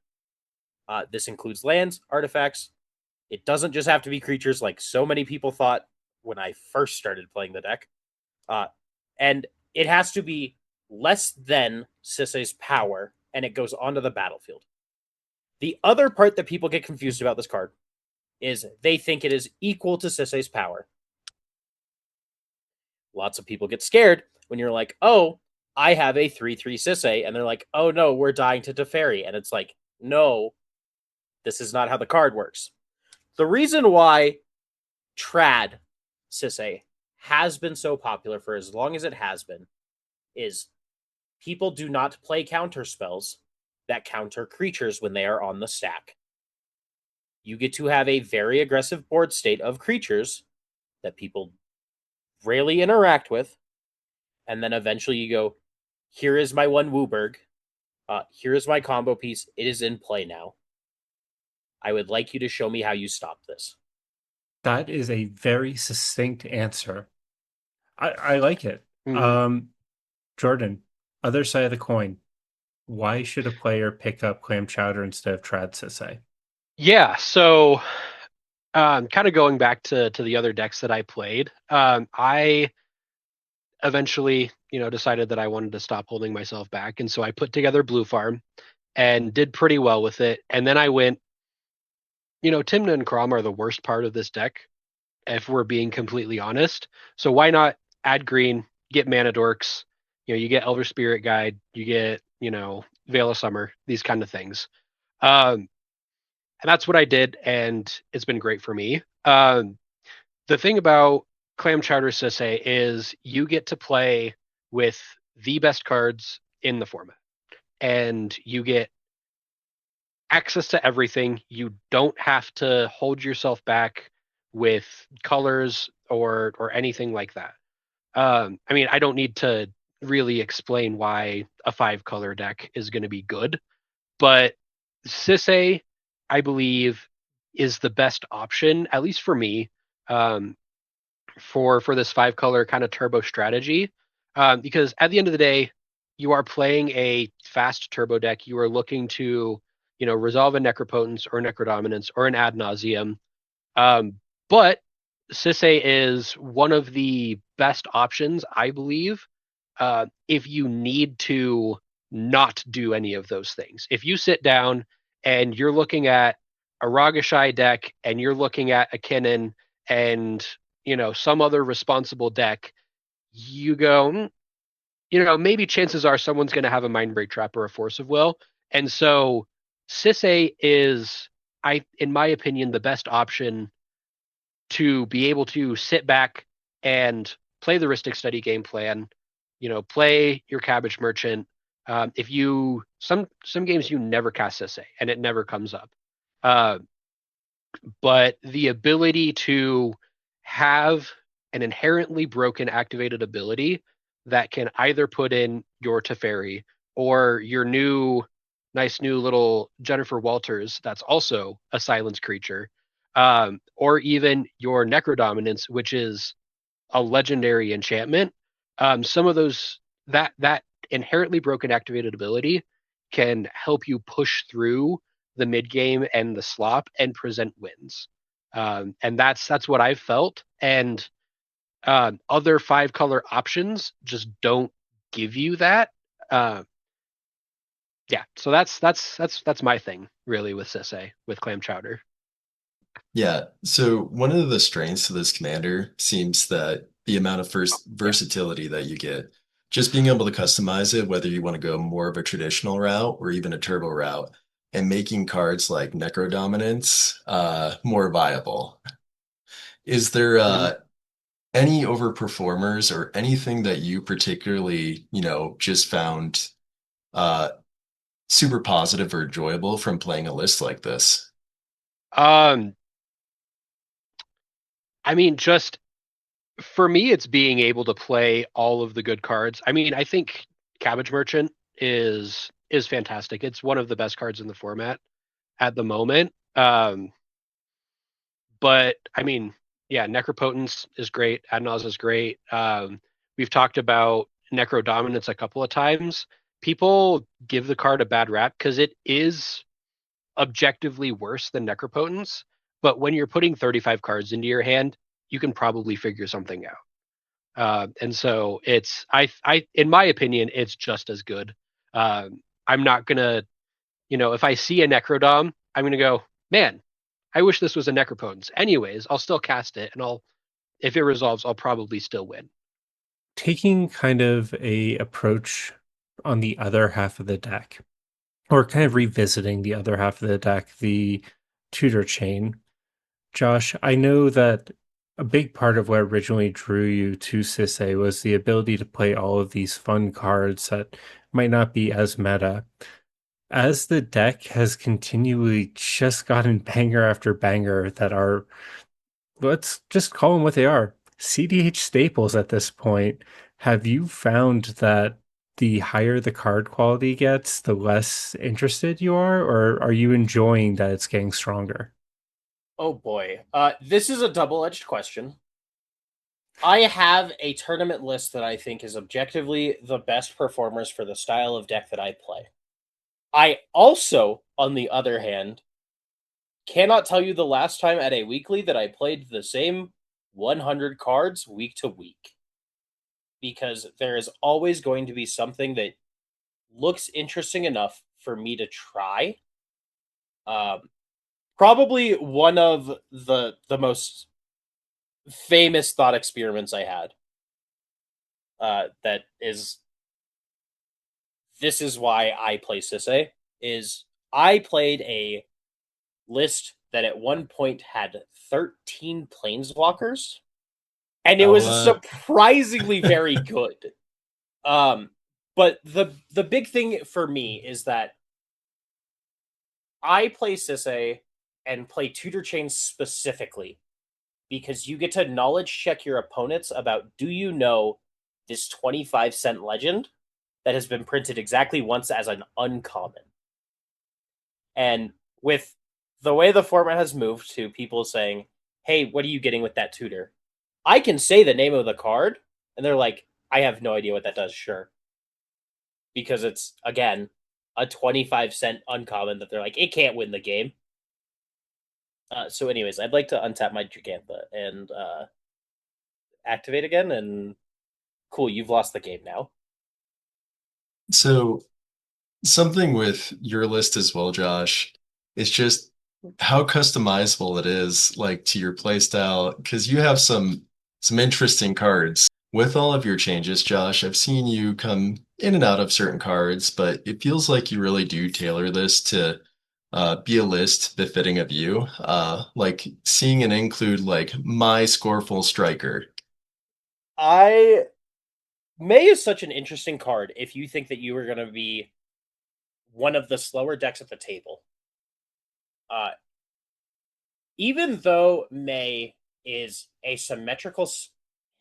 This includes lands, artifacts. It doesn't just have to be creatures like so many people thought when I first started playing the deck. And it has to be less than Sisay's power, and it goes onto the battlefield. The other part that people get confused about this card is they think it is equal to Sisay's power. Lots of people get scared when you're like, oh, I have a 3/3 Sisay, and they're like, oh no, we're dying to Teferi. And it's like, no, this is not how the card works. The reason why Trad Sisay has been so popular for as long as it has been is people do not play counter spells that counter creatures when they are on the stack. You get to have a very aggressive board state of creatures that people rarely interact with, and then eventually you go, here is my one Wooburg, here is my combo piece, it is in play now. I would like you to show me how you stop this. That is a very succinct answer. I like it. Mhm. Jordan, Other side of the coin, why should a player pick up Clam Chowder instead of Trad Sisay? Yeah, so kind of going back to the other decks that I played, I eventually, decided that I wanted to stop holding myself back, and so I put together Blue Farm and did pretty well with it. And then I went, Timna and Crom are the worst part of this deck, if we're being completely honest. So why not add green, get Mana Dorks, you get Elder Spirit Guide, you get, Veil of Summer, these kind of things. Um, and that's what I did, and it's been great for me. The thing about Clam Chowder Sisay is you get to play with the best cards in the format, and you get access to everything. You don't have to hold yourself back with colors or anything like that. I mean, I don't need to really explain why a 5-color deck is going to be good, but Sisay, I believe, is the best option, at least for me, um, for this 5-color kind of turbo strategy. Because at the end of the day, you are playing a fast turbo deck. You are looking to, resolve a Necropotence or Necrodominance or an Ad Nauseam. But Sisay is one of the best options, I believe, if you need to not do any of those things. If you sit down and you're looking at a Ragashai deck and you're looking at a Kinnan and some other responsible deck, you go, maybe chances are someone's going to have a Mind Break Trap or a Force of Will. And so Sisay is, in my opinion, the best option to be able to sit back and play the Rhystic Study game plan, play your Cabbage Merchant. If you some games you never cast Sisay and it never comes up, uh, but the ability to have an inherently broken activated ability that can either put in your Teferi or your nice new little Jennifer Walters that's also a silence creature, or even your Necrodominance, which is a legendary enchantment. Some of those that inherently broken activated ability can help you push through the mid game and the slop and present wins. And that's what I've felt. And other 5-color options just don't give you that. Uh, yeah, so that's my thing really with Sisay with Clam Chowder. Yeah, so one of the strengths of this commander seems that the amount of first Yeah. versatility that you get, just being able to customize it, whether you want to go more of a traditional route or even a turbo route, and making cards like Necrodominance more viable. Is there Mhm. any overperformers or anything that you particularly, just found uh, super positive or enjoyable from playing a list like this? Um, I mean, just for me, it's being able to play all of the good cards. I mean, I think Cabbage Merchant is fantastic. It's one of the best cards in the format at the moment. But I mean, yeah, Necropotence is great. Adnaz is great. We've talked about Necrodominance a couple of times. People give the card a bad rap because it is objectively worse than Necropotence. But when you're putting 35 cards into your hand, you can probably figure something out. And so in my opinion, it's just as good. I'm not gonna, if I see a Necrodom, I'm gonna go, man, I wish this was a Necropotence. Anyways, I'll still cast it, and if it resolves, I'll probably still win. Taking kind of a approach on the other half of the deck, or kind of revisiting the other half of the deck, the tutor chain. Josh, I know that a big part of what originally drew you to Sisay was the ability to play all of these fun cards that might not be as meta. As the deck has continually just gotten banger after banger that are, let's just call them what they are, CDH staples at this point, have you found that the higher the card quality gets, the less interested you are, or are you enjoying that it's getting stronger? Oh boy. This is a double-edged question. I have a tournament list that I think is objectively the best performers for the style of deck that I play. I also, on the other hand, cannot tell you the last time at a weekly that I played the same 100 cards week to week. Because there is always going to be something that looks interesting enough for me to try. Um, Probably one of the most famous thought experiments I had. That is, this is why I play Sisay. Is I played a list that at one point had 13 planeswalkers, and it was Oh, surprisingly very good. But the big thing for me is that I play Sisay and play Tutor Chains specifically because you get to knowledge check your opponents about, do you know this 25-cent legend that has been printed exactly once as an uncommon? And with the way the format has moved to people saying, hey, what are you getting with that tutor? I can say the name of the card, and they're like, I have no idea what that does, sure. Because it's, again, a 25-cent uncommon that they're like, it can't win the game. So, anyways, I'd like to untap my Gigantha and activate again, and cool, you've lost the game now. so something with your list as well, Josh, is just how customizable it is, like to your playstyle, because you have some interesting cards. With all of your changes, Josh, I've seen you come in and out of certain cards, but it feels like you really do tailor this to be a list befitting of you. Like seeing an include like my scoreful striker. I May is such an interesting card if you think that you are going to be one of the slower decks at the table. Uh, Even though May is a symmetrical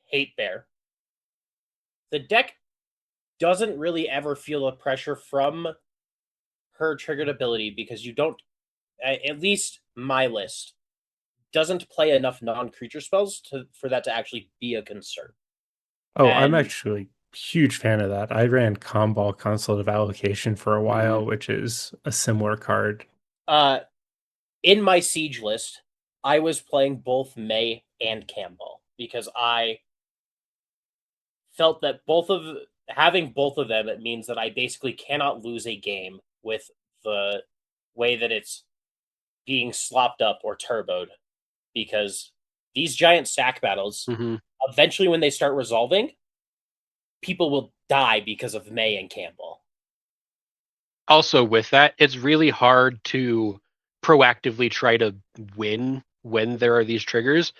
hate bear, the deck doesn't really ever feel the pressure from her triggered ability because you don't, at least my list, doesn't play enough non-creature spells for that to actually be a concern. Oh, I'm And actually a huge fan of that. I ran Comball Consult of Allocation for a Mhm. while, which is a similar card. uh, in my siege list, I was playing both May and Campbell because I felt that having both of them, it means that I basically cannot lose a game with the way that it's being slopped up or turboed because these giant sack battles, Mhm. eventually when they start resolving, people will die because of May and Campbell. Also, with that, it's really hard to proactively try to win when there are these triggers.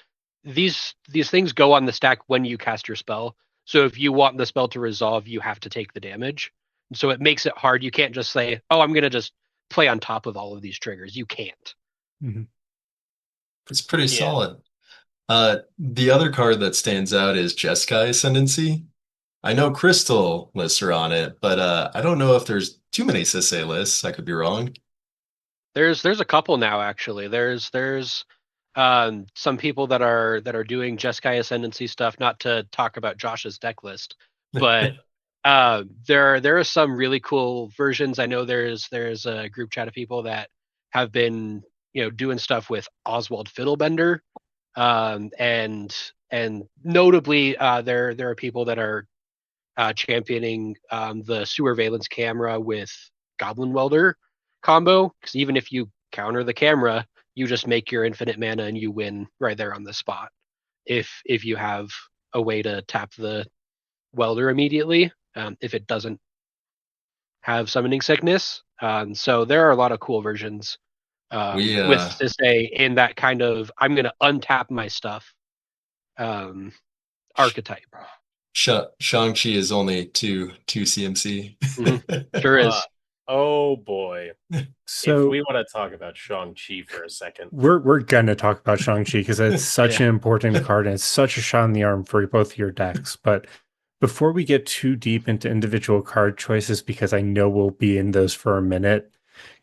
These things go on the stack when you cast your spell. So if you want the spell to resolve, you have to take the damage. So it makes it hard. You can't just say, "Oh, I'm gonna just play on top of all of these triggers." You can't. Mhm. It's pretty Yeah. solid. The other card that stands out is Jeskai Ascendancy. I know Crystal lists are on it, but I don't know if there's too many Sisay lists. I could be wrong. There's a couple now actually. There's some people that are doing Jeskai Ascendancy stuff. Not to talk about Josh's deck list, but there are some really cool versions. I know there's a group chat of people that have been doing stuff with Oswald Fiddlebender, and notably there are people that are championing the Sewer Valence camera with Goblin Welder combo. Because even if you counter the camera, you just make your infinite mana and you win right there on the spot. If you have a way to tap the Welder immediately, if it doesn't have summoning sickness. So there are a lot of cool versions We with to say in that kind of I'm going to untap my stuff um, archetype. Shang-Chi is only two CMC. Mm-hmm. Sure Uh, is. oh boy. If So we want to talk about Shang-Chi for a second. we're gonna talk about Shang-Chi because it's such Yeah. an important card and it's such a shot in the arm for both your decks. But before we get too deep into individual card choices, because I know we'll be in those for a minute,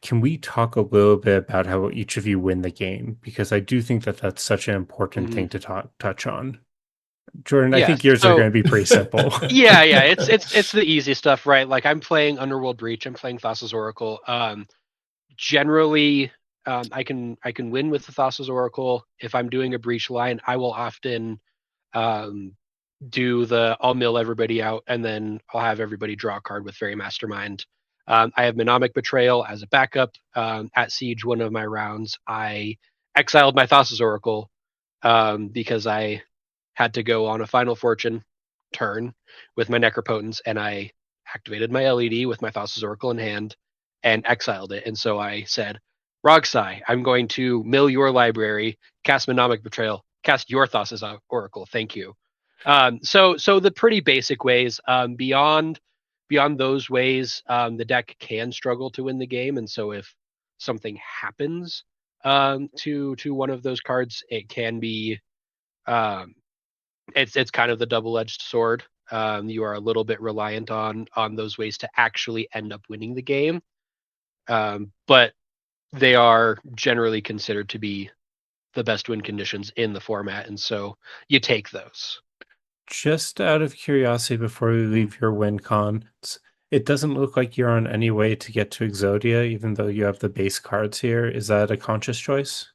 can we talk a little bit about how each of you win the game? Because I do think that that's such an important Mhm. thing to touch on. Jordan, I Yes. think yours are So going to be pretty simple. yeah, it's the easy stuff, right? Like I'm playing Underworld Breach, I'm playing Thassa's Oracle. Generally, I can win with the Thassa's Oracle. If I'm doing a breach line, I will often um, do the I'll mill everybody out, and then I'll have everybody draw a card with Fairy Mastermind. I have Mnemonic Betrayal as a backup. At Siege, one of my rounds, I exiled my Thassa's Oracle because I had to go on a Final Fortune turn with my Necropotence, and I activated my LED with my Thassa's Oracle in hand and exiled it. And so I said, Rogsai, I'm going to mill your library, cast Mnemonic Betrayal, cast your Thassa's Oracle. Thank you. So the pretty basic ways. Beyond those ways, the deck can struggle to win the game, and so if something happens to one of those cards, it can be um, it's kind of the double-edged sword. You are a little bit reliant on those ways to actually end up winning the game, but they are generally considered to be the best win conditions in the format, and so you take those. Just out of curiosity, before we leave your win con, it doesn't look like you're on any way to get to Exodia, even though you have the base cards here. Is that a conscious choice?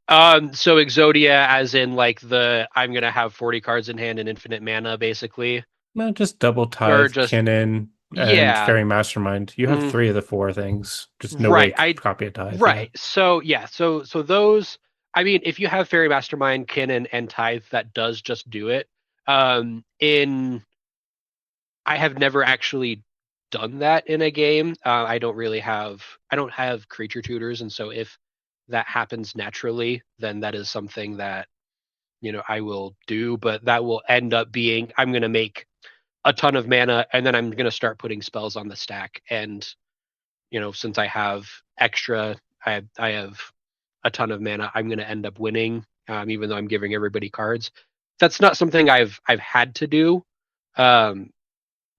So Exodia, as in like the I'm gonna have 40 cards in hand and infinite mana, basically, No, just double or tithe, just Kinnan, and yeah, Fairy Mastermind. You have mm, three of the four things. Just no way right. to I copy a tithe. Yeah. right. So yeah, so those. I mean, if you have Fairy Mastermind, Kin, and Tithe, that does just do it. In I have never actually done that in a game. I don't have creature tutors, and so if that happens naturally, then that is something that I will do. But that will end up being I'm going to make a ton of mana, and then I'm going to start putting spells on the stack. And since I have extra, I have a ton of mana. I'm going to end up winning, even though I'm giving everybody cards. That's not something I've had to do. Um,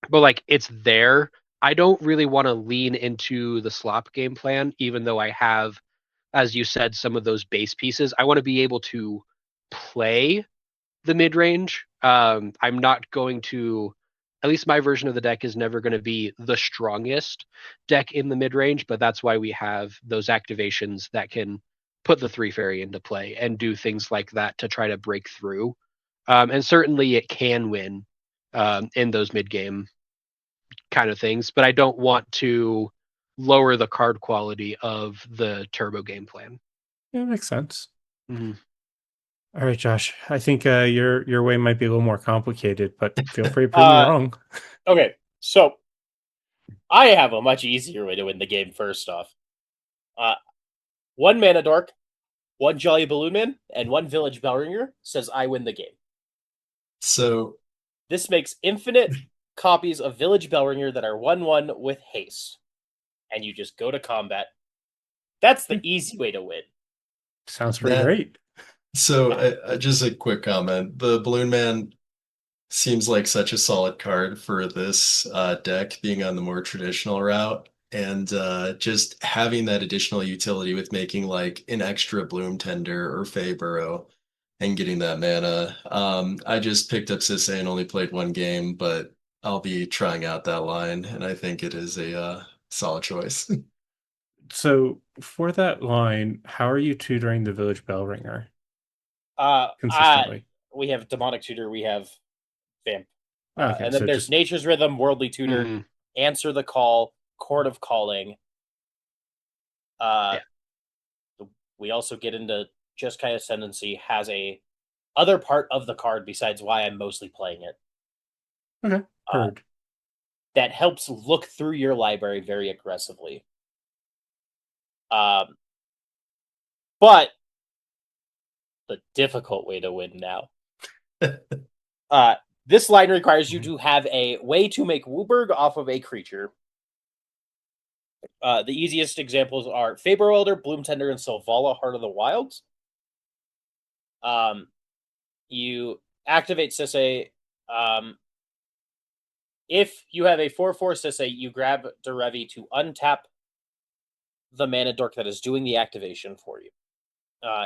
but like it's there. I don't really want to lean into the slop game plan, even though I have, as you said, some of those base pieces. I want to be able to play the mid range. I'm not going to, at least my version of the deck is never going to be the strongest deck in the mid range, but that's why we have those activations that can put the three fairy into play and do things like that to try to break through. And certainly it can win in those mid game kind of things, but I don't want to lower the card quality of the turbo game plan. Yeah, makes sense. Mm-hmm. All right, Josh. I think your way might be a little more complicated, but feel free to prove me Uh, wrong. okay, so I have a much easier way to win the game. First off, uh, one mana dork, one jolly balloon man, and one village bellringer says I win the game. So This makes infinite copies of village bellringer that are 1/1 with haste, and you just go to combat. That's the easy way to win. Sounds pretty that great. just a quick comment. The Balloon Man seems like such a solid card for this deck, being on the more traditional route, and just having that additional utility with making like an extra Bloom Tender or Fey Burrow and getting that mana. I just picked up Sisay and only played one game, but I'll be trying out that line, and I think it is a solid choice. So for that line, how are you tutoring the village bell ringer Uh, uh, consistently? we have demonic tutor, we have vamp, Okay, and then so there's just nature's rhythm, worldly tutor, Mm-hmm. answer the call, court of calling. Uh, Yeah. we also get into just kind ascendancy has a other part of the card besides why I'm mostly playing it. okay. Uh, Heard. that helps look through your library very aggressively. Um, but the difficult way to win now. This line requires you to have a way to make Wooburg off of a creature. The easiest examples are Faber Elder, Bloom Tender, and Sylvala, Heart of the Wilds. You activate Sisay. If you have a 4/4 Sisay, you grab Derevi to untap the mana dork that is doing the activation for you.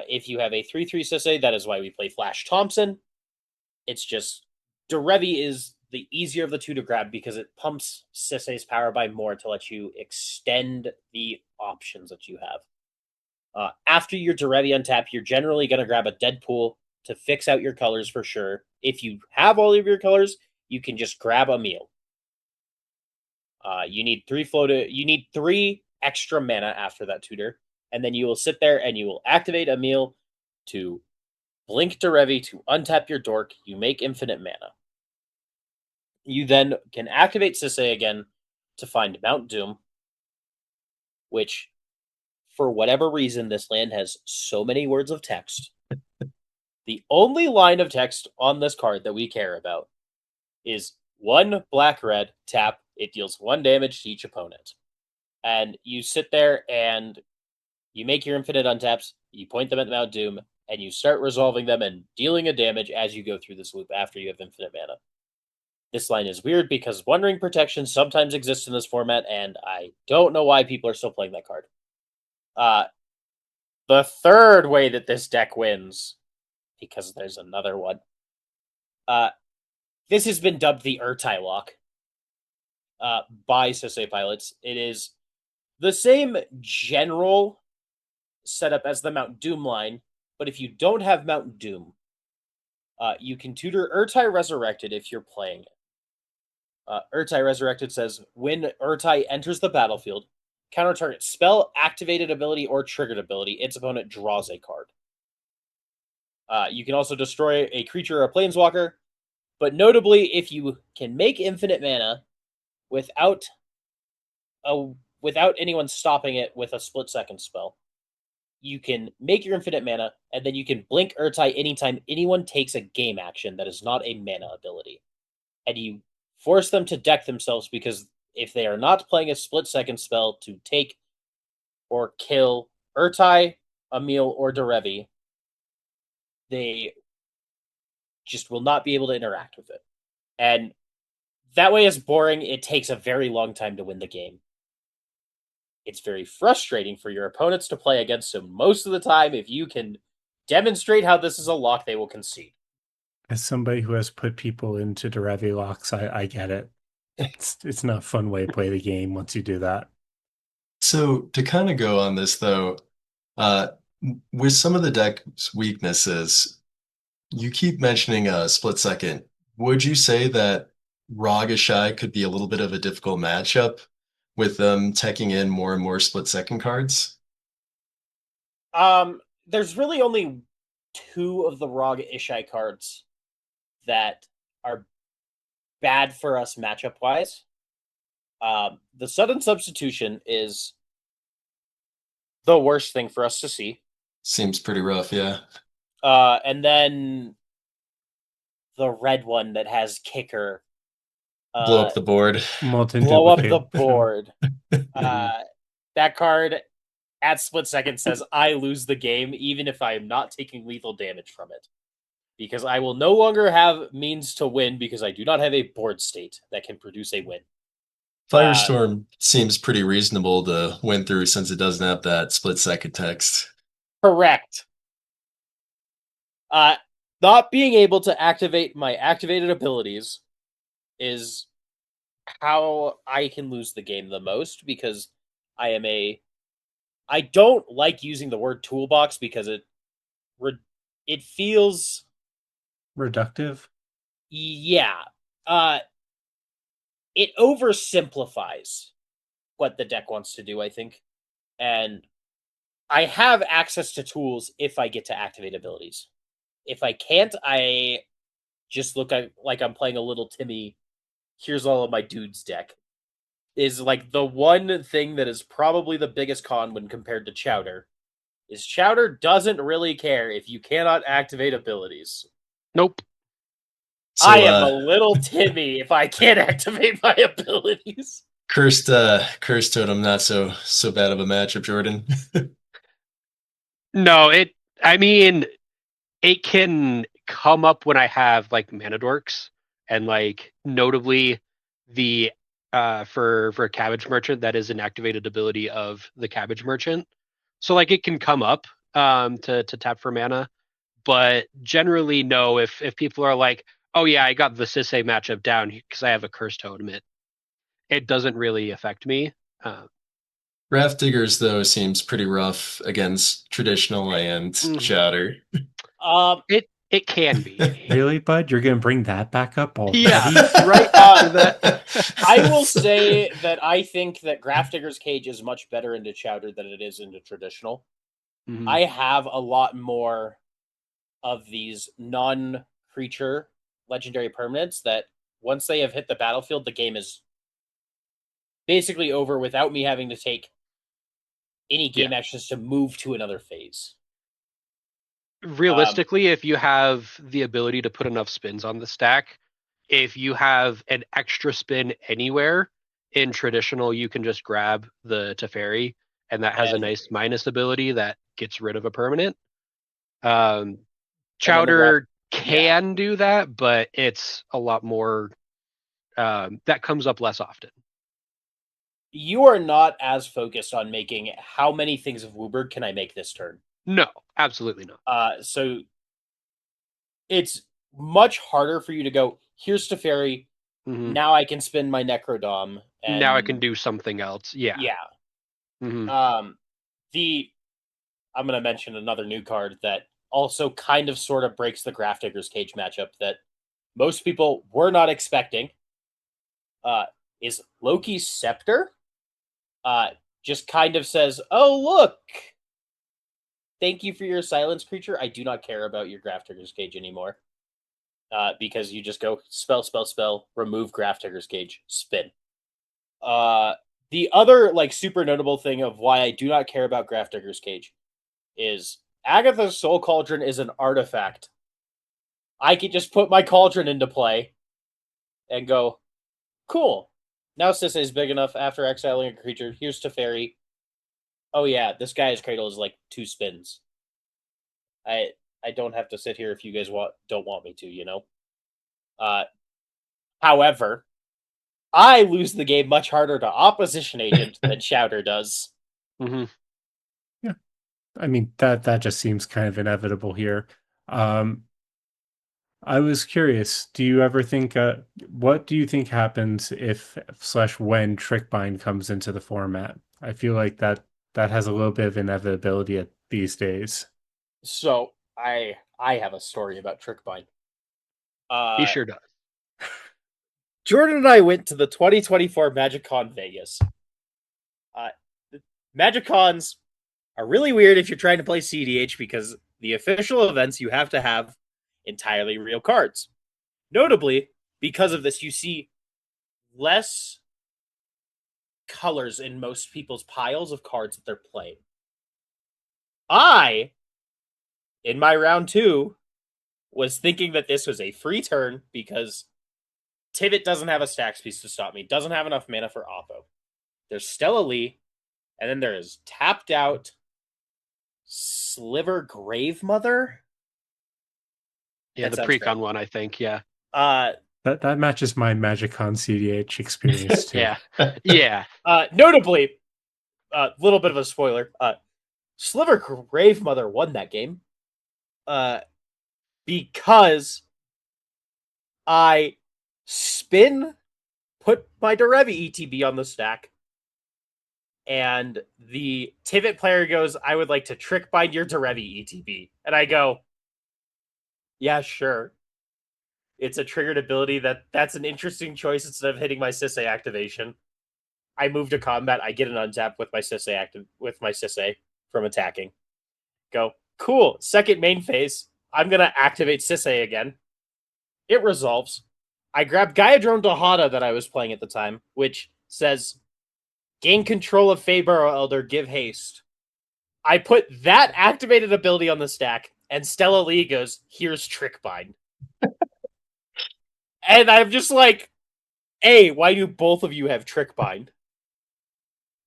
If you have a 3/3 Sisay, that is why we play Flash Thompson. It's just Derevi is the easier of the two to grab because it pumps Sisay's power by more to let you extend the options that you have. After your Derevi untap, you're generally going to grab a Deadpool to fix out your colors for sure. If you have all of your colors, you can just grab a meal. You need three extra mana after that tutor, and then you will sit there and you will activate a meal to blink Derevi to untap your dork. You make infinite mana. You then can activate Sisay again to find Mount Doom, which, for whatever reason, this land has so many words of text. The only line of text on this card that we care about is 1 black-red, tap, it deals 1 damage to each opponent. And you sit there and you make your infinite untaps, you point them at Mount Doom, and you start resolving them and dealing a damage as you go through this loop after you have infinite mana. This line is weird because One Ring Protection sometimes exists in this format, and I don't know why people are still playing that card. The third way that this deck wins, because there's another one, this has been dubbed the Urtai Lock by Sisay pilots. It is the same general setup as the Mount Doom line, but if you don't have Mount Doom, you can tutor Urtai Resurrected if you're playing it. Urtai Resurrected says, when Urtai enters the battlefield, counter target spell, activated ability, or triggered ability, its opponent draws a card. You can also destroy a creature or a planeswalker, but notably, if you can make infinite mana without anyone stopping it with a split-second spell, you can make your infinite mana, and then you can blink Urtai anytime anyone takes a game action that is not a mana ability. And you force them to deck themselves, because if they are not playing a split-second spell to take or kill Urtai, Emil, or Derevi, they just will not be able to interact with it. And that way is boring. It takes a very long time to win the game. It's very frustrating for your opponents to play against, so most of the time, if you can demonstrate how this is a lock, they will concede. As somebody who has put people into Derevi locks, I get it. It's not a fun way to play the game once you do that. So to kind of go on this though, uh, with some of the deck's weaknesses, you keep mentioning a split second. Would you say that Ragashai could be a little bit of a difficult matchup with them teching in more and more split second cards? There's really only 2 of the Raga Ishai cards that are bad for us matchup wise. The sudden substitution is the worst thing for us to see. Seems pretty rough, yeah. And then the red one that has kicker. Blow up the board. Molten Blow up the duplicate. board. That card at split second says I lose the game even if I am not taking lethal damage from it. Because I will no longer have means to win because I do not have a board state that can produce a win. Firestorm seems pretty reasonable to win through since it doesn't have that split second text. Correct. Not being able to activate my activated abilities is how I can lose the game the most, because I don't like using the word toolbox because it feels Reductive. yeah. It oversimplifies what the deck wants to do, I think. And I have access to tools if I get to activate abilities. If I can't, I just look like I'm playing a little Timmy, here's all of my dudes deck. Is like the one thing that is probably the biggest con when compared to Chowder. Is Chowder doesn't really care if you cannot activate abilities. Nope. So, I am a little Timmy if I can't activate my abilities. cursed totem, not so bad of a matchup, Jordan. No, I mean, it can come up when I have like mana dorks, and like notably the for a cabbage merchant, that is an activated ability of the cabbage merchant. So like it can come up to tap for mana, But generally, no. If people are like, "Oh yeah, I got the Sisay matchup down because I have a Curse Totem," it doesn't really affect me. Uh, Raft Diggers, though, seems pretty rough against traditional and mhm. Chowder. It can be. Really, bud? You're gonna bring that back up Yeah, already? right Uh, after that. I will say that I think that Grafdigger's Cage is much better into Chowder than it is into traditional. Mhm. I have a lot more of these non-creature legendary permanents that once they have hit the battlefield, the game is basically over without me having to take any Yeah. game actions to move to another phase. Realistically, if you have the ability to put enough spins on the stack, if you have an extra spin anywhere in traditional, you can just grab the Teferi, and that has a And nice minus ability that gets rid of a permanent. Um, and then the graph, Chowder yeah, can do that, but it's a lot more that comes up less often. you are not as focused on making how many things of Wooburg can I make this turn. No, absolutely not. So it's much harder for you to go, here's Teferi, Hmm. now I can spin my Necrodom, Now I can and do something else. Yeah. yeah. Hmm. Um, the I'm going to mention another new card that also kind of sort of breaks the Grafdigger's Cage matchup that most people were not expecting. Uh, is Loki's Scepter? Uh, just kind of says, "Oh look, thank you for your silence, creature. I do not care about your Grafdigger's Cage anymore." Because you just go spell, spell, spell, remove Grafdigger's Cage, spin. Uh, the other like super notable thing of why I do not care about Grafdigger's Cage is Agatha's Soul Cauldron is an artifact. I could just put my cauldron into play and go, cool. Now Sisay is big enough after exiling a creature. Here's Teferi. Oh yeah, this guy's cradle is like 2 spins. I I don't have to sit here if you guys don't want me to, you know. Uh, However, I lose the game much harder to Opposition Agent than Chowder does. Hmm. Yeah. I mean that just seems kind of inevitable here. Um, I was curious, do you ever think what do you think happens if slash when Trickbind comes into the format? I feel like that has a little bit of inevitability these days. So I have a story about Trickbind. He Uh, sure does. Jordan and I went to the 2024 MagicCon Vegas. Uh, MagicCons are really weird if you're trying to play CDH because the official events you have to have entirely real cards. Notably, because of this, you see less colors in most people's piles of cards that they're playing. I, in my round 2, was thinking that this was a free turn because Tivit doesn't have a stacks piece to stop me, doesn't have enough mana for Oppo. There's Stella Lee, and then there is tapped out Sliver Grave Mother. Yeah, That the sounds precon great. one, I think. Yeah. Uh, That matches my MagicCon CDH experience too. Yeah. Yeah. Notably, a little bit of a spoiler. Sliver Grave Mother won that game. Uh, because I spin, put my Derevi ETB on the stack, and the Tivit player goes, I would like to trick bind your Derevi ETB. And I go, yeah, sure. It's a triggered ability that's an interesting choice instead of hitting my Sisay activation. I move to combat, I get an untap with my Sisay from attacking. Go, cool. Second main phase, I'm gonna activate Sisay again. It resolves. I grab Gaiadrone Dahada that I was playing at the time, which says gain control of Feybarrow Elder, give haste. I put that activated ability on the stack, and Stella Lee goes, here's Trickbind. And I'm just like, A, why do both of you have Trickbind?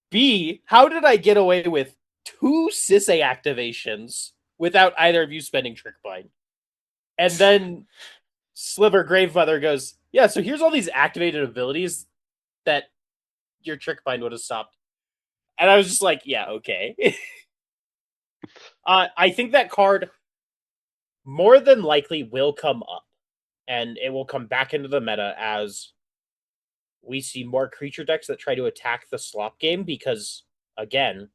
B, how did I get away with 2 Sisay activations without either of you spending Trickbind? And then Sliver Gravemother goes, yeah, so here's all these activated abilities that your Trickbind would have stopped. And I was just like, yeah, okay. I think that card more than likely will come up, and it will come back into the meta as we see more creature decks that try to attack the slop game because, again,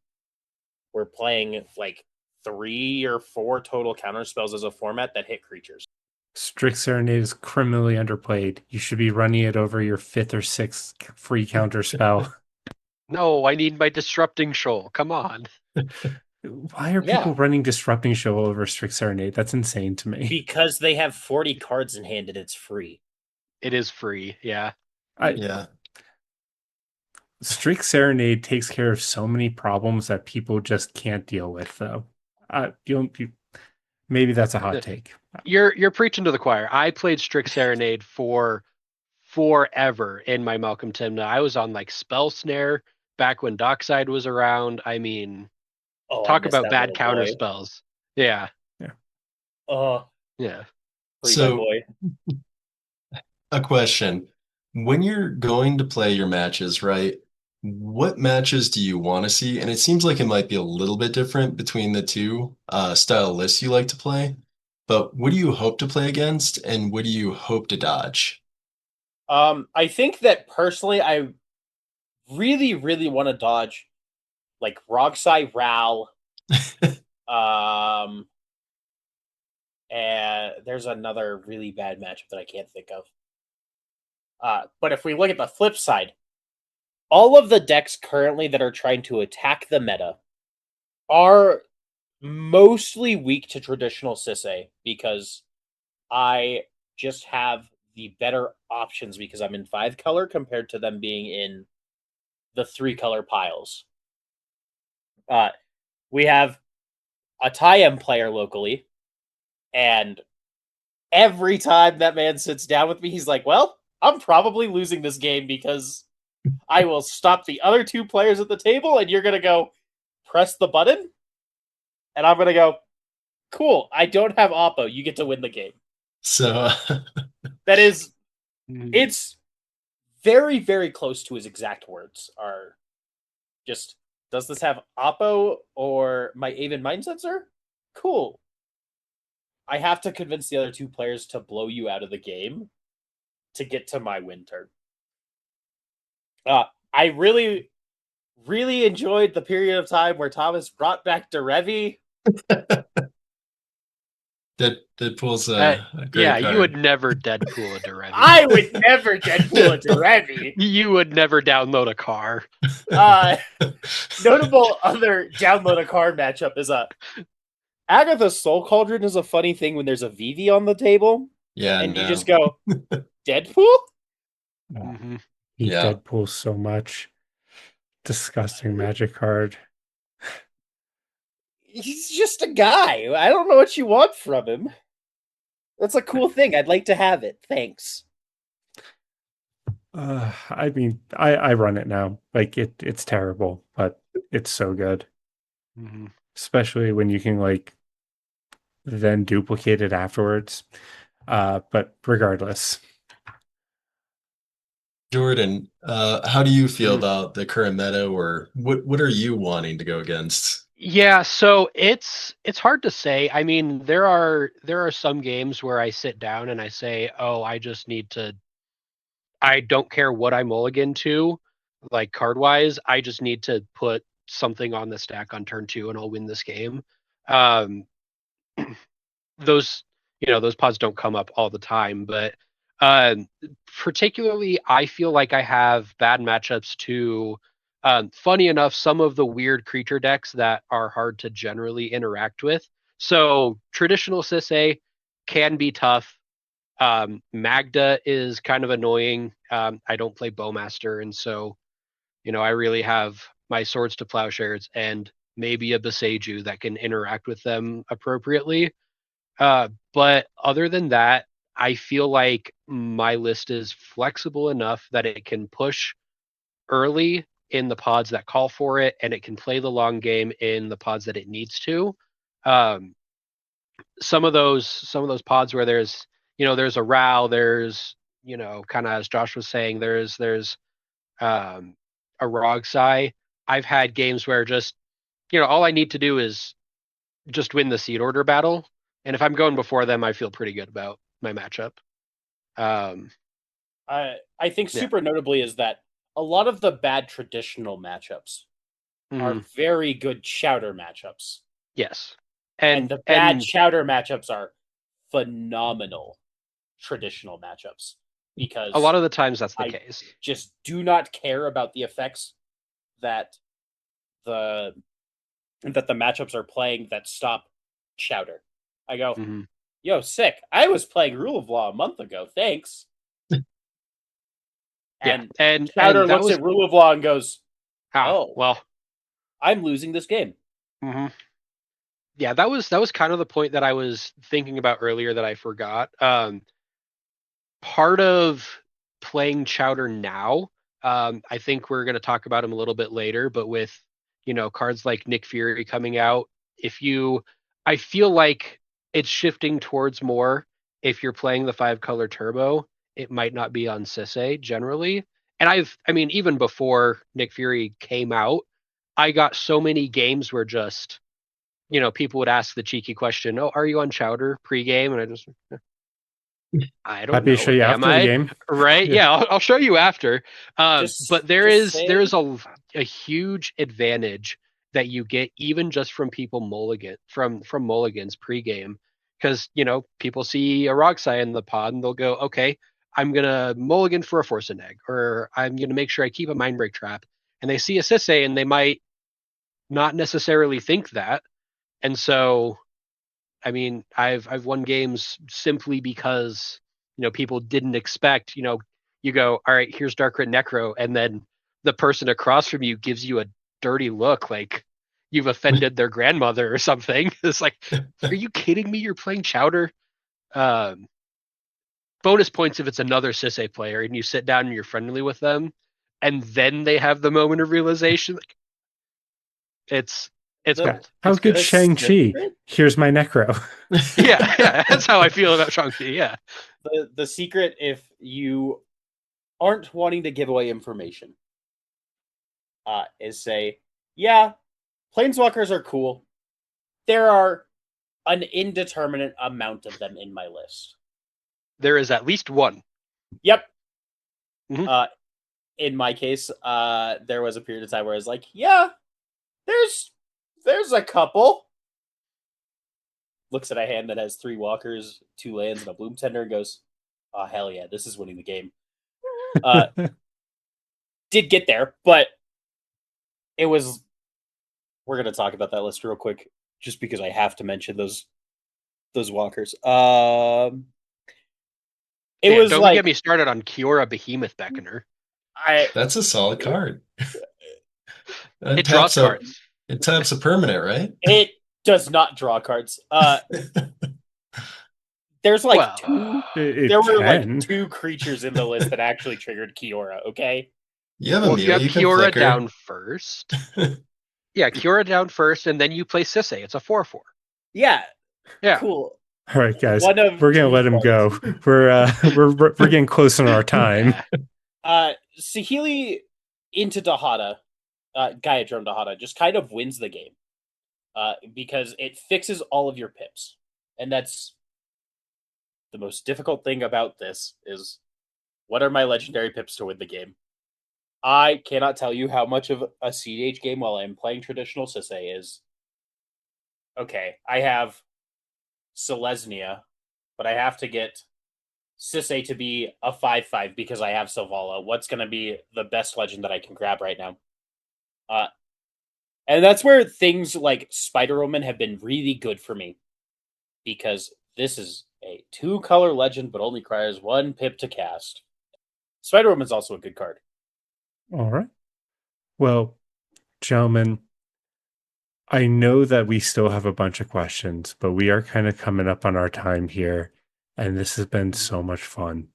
we're playing like 3 or 4 total counter spells as a format that hit creatures. Strict Serenade is criminally underplayed. You should be running it over your 5th or 6th free counter spell. No, I need my disrupting shoal. Come on. Why are people running Disrupting Show over Strict Serenade? That's insane to me. Because they have 40 cards in hand and it's free. It is free, yeah. Yeah. Strict Serenade takes care of so many problems that people just can't deal with, though. Maybe that's a hot take. You're preaching to the choir. I played Strict Serenade for forever in my Malcolm Timna. I was on like Spell Snare back when Dockside was around. I mean, talk about bad counter spells. Yeah. Yeah. Yeah. So, a question. When you're going to play your matches, right? What matches do you want to see? And it seems like it might be a little bit different between the two style lists you like to play. But what do you hope to play against, and what do you hope to dodge? I think that personally, I really, really want to dodge like Rogsai Ral. And there's another really bad matchup that I can't think of. But if we look at the flip side, all of the decks currently that are trying to attack the meta are mostly weak to traditional Sisay because I just have the better options because I'm in 5-color compared to them being in the 3-color piles. We have a Tiem player locally, and every time that man sits down with me, he's like, well, I'm probably losing this game because I will stop the other 2 players at the table and you're going to go press the button. And I'm going to go, cool, I don't have Oppo. You get to win the game. So, that is, it's very, very close to his exact words are just, does this have Oppo or my Aven Mind Sensor? Cool. I have to convince the other 2 players to blow you out of the game to get to my win turn. I really, really enjoyed the period of time where Thomas brought back Derevi. Deadpool's a great card. You would never Deadpool a Derevi. I would never Deadpool a Derevi. You would never download a car. Notable other download a car matchup is Agatha's Soul Cauldron is a funny thing when there's a Vivi on the table. Yeah, and you just go, Deadpool? Mm-hmm. Hate Deadpool so much. Disgusting magic card. He's just a guy. I don't know what you want from him. That's a cool thing. I'd like to have it. Thanks. I mean, I run it now. Like it's terrible, but it's so good. Mm-hmm. Especially when you can like then duplicate it afterwards. But regardless. Jordan, how do you feel about the current meta, or what are you wanting to go against? Yeah, so it's hard to say. I mean, there are some games where I sit down and I say, "Oh, I don't care what I mulligan to, like card-wise. I just need to put something on the stack on turn 2 and I'll win this game." Those pods don't come up all the time, but particularly I feel like I have bad matchups to funny enough, some of the weird creature decks that are hard to generally interact with. So traditional Sisay can be tough. Magda is kind of annoying. I don't play Bowmaster, and so I really have my Swords to Plowshares and maybe a Beseju that can interact with them appropriately. But other than that, I feel like my list is flexible enough that it can push early in the pods that call for it, and it can play the long game in the pods that it needs to. Some of those pods where there's a row, there's kind of as Josh was saying, there's a Rogsai. I've had games where just all I need to do is just win the seed order battle, And if I'm going before them, I feel pretty good about my matchup. Um, I think yeah. super notably is that a lot of the bad traditional matchups are Mhm. very good Chowder matchups, Yes. and the bad And Chowder matchups are phenomenal traditional matchups a lot because of the times that's the I case. just do not care about the effects that the the matchups are playing that stop Chowder. I go, Mhm. yo, sick. I was playing Rule of Law a month ago. Thanks. Yeah. And And Chowder that looks was at Rule of Law and goes, ah, "Oh, well, I'm losing this game." mhm. Yeah, that was kind of the point that I was thinking about earlier that I forgot. Part of playing Chowder now, I think we're going to talk about him a little bit later, but with, cards like Nick Fury coming out, if you, I feel like it's shifting towards more if you're playing the 5 color turbo, it might not be on Sisay generally. And I mean, even before Nick Fury came out, I got so many games where just, people would ask the cheeky question, "Oh, are you on Chowder pregame?" And I don't Happy to know. show you Am after the I? game. Right? Yeah. Yeah, I'll show you after. But there Just is there say, is a huge advantage that you get even just from people from mulligans pregame, because people see a Roxai in the pod and they'll go, okay, I'm gonna mulligan for a Force Egg, or I'm gonna make sure I keep a Mindbreak Trap, and they see a Sisay and they might not necessarily think that, and so I mean, I've won games simply because people didn't expect. You go, all right, here's Darkrit Necro, and then the person across from you gives you a dirty look, like you've offended their grandmother or something. It's like, are you kidding me? You're playing Chowder. Um, Bonus points if it's another Sisay player and you sit down and you're friendly with them, and then they have the moment of realization. Like, it's it's the Yeah. gold. How It's good good. the Shang-Chi? secret Here's my necro. Yeah, yeah. That's how I feel about Shang-Chi. Yeah. the secret if you aren't wanting to give away information is say, yeah, planeswalkers are cool. There are an indeterminate amount of them in my list. There is at least one. Yep. Mhm. Uh, in my case, there was a period of time where I was like, yeah, there's there's a couple. Looks at a hand that has 3 walkers, 2 lands, and a bloom tender, and goes, "Oh hell yeah, this is winning the game." Uh, did get there, but it was. We're gonna talk about that list real quick, just because I have to mention those walkers. It Yeah, was don't like get me started on Kiora Behemoth Beckoner. I. That's a solid card. It draws Untaps a cards. it taps a permanent, right? It does not draw cards. There's like Well, two. It There were like can. 2 creatures in the list that actually triggered Kiora. Okay. You have a well, if you meal, have you can Kiora flicker. down first, yeah, Kiora down first, and then you play Sisay. It's a 4/4. Yeah. Yeah, Cool. All right, guys, One of we're gonna two let him cards. go. We're getting close on our time. yeah. Sahili into Dahada, Gaia Drone Dahada, just kind of wins the game because it fixes all of your pips. And that's the most difficult thing about this is what are my legendary pips to win the game? I cannot tell you how much of a CDH game while I'm playing traditional Sisay is. Okay, I have Selesnya, but I have to get Sisay to be a 5/5 because I have Savala. What's going to be the best legend that I can grab right now? Uh, and that's where things like Spider Woman have been really good for me because this is a 2-color legend, but only requires 1 pip to cast. Spider Woman's also a good card. All right. Well, gentlemen, I know that we still have a bunch of questions, but we are kind of coming up on our time here, and this has been so much fun.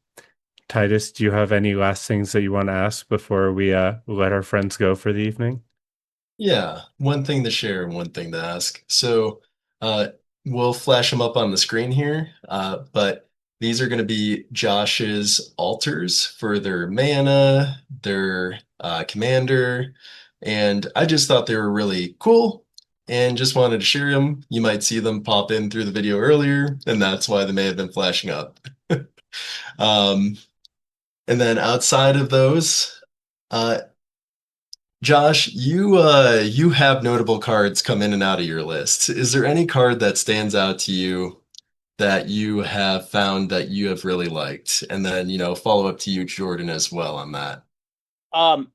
Titus, do you have any last things that you want to ask before we let our friends go for the evening? Yeah, one thing to share and one thing to ask. So, we'll flash them up on the screen here, but these are going to be Josh's altars for their mana, their commander, and I just thought they were really cool. and just wanted to share them. You might see them pop in through the video earlier, and that's why they may have been flashing up. Um, and then outside of those, uh, Josh, you have notable cards come in and out of your list. Is there any card that stands out to you that you have found that you have really liked? And then, follow up to you, Jordan, as well on that. Um,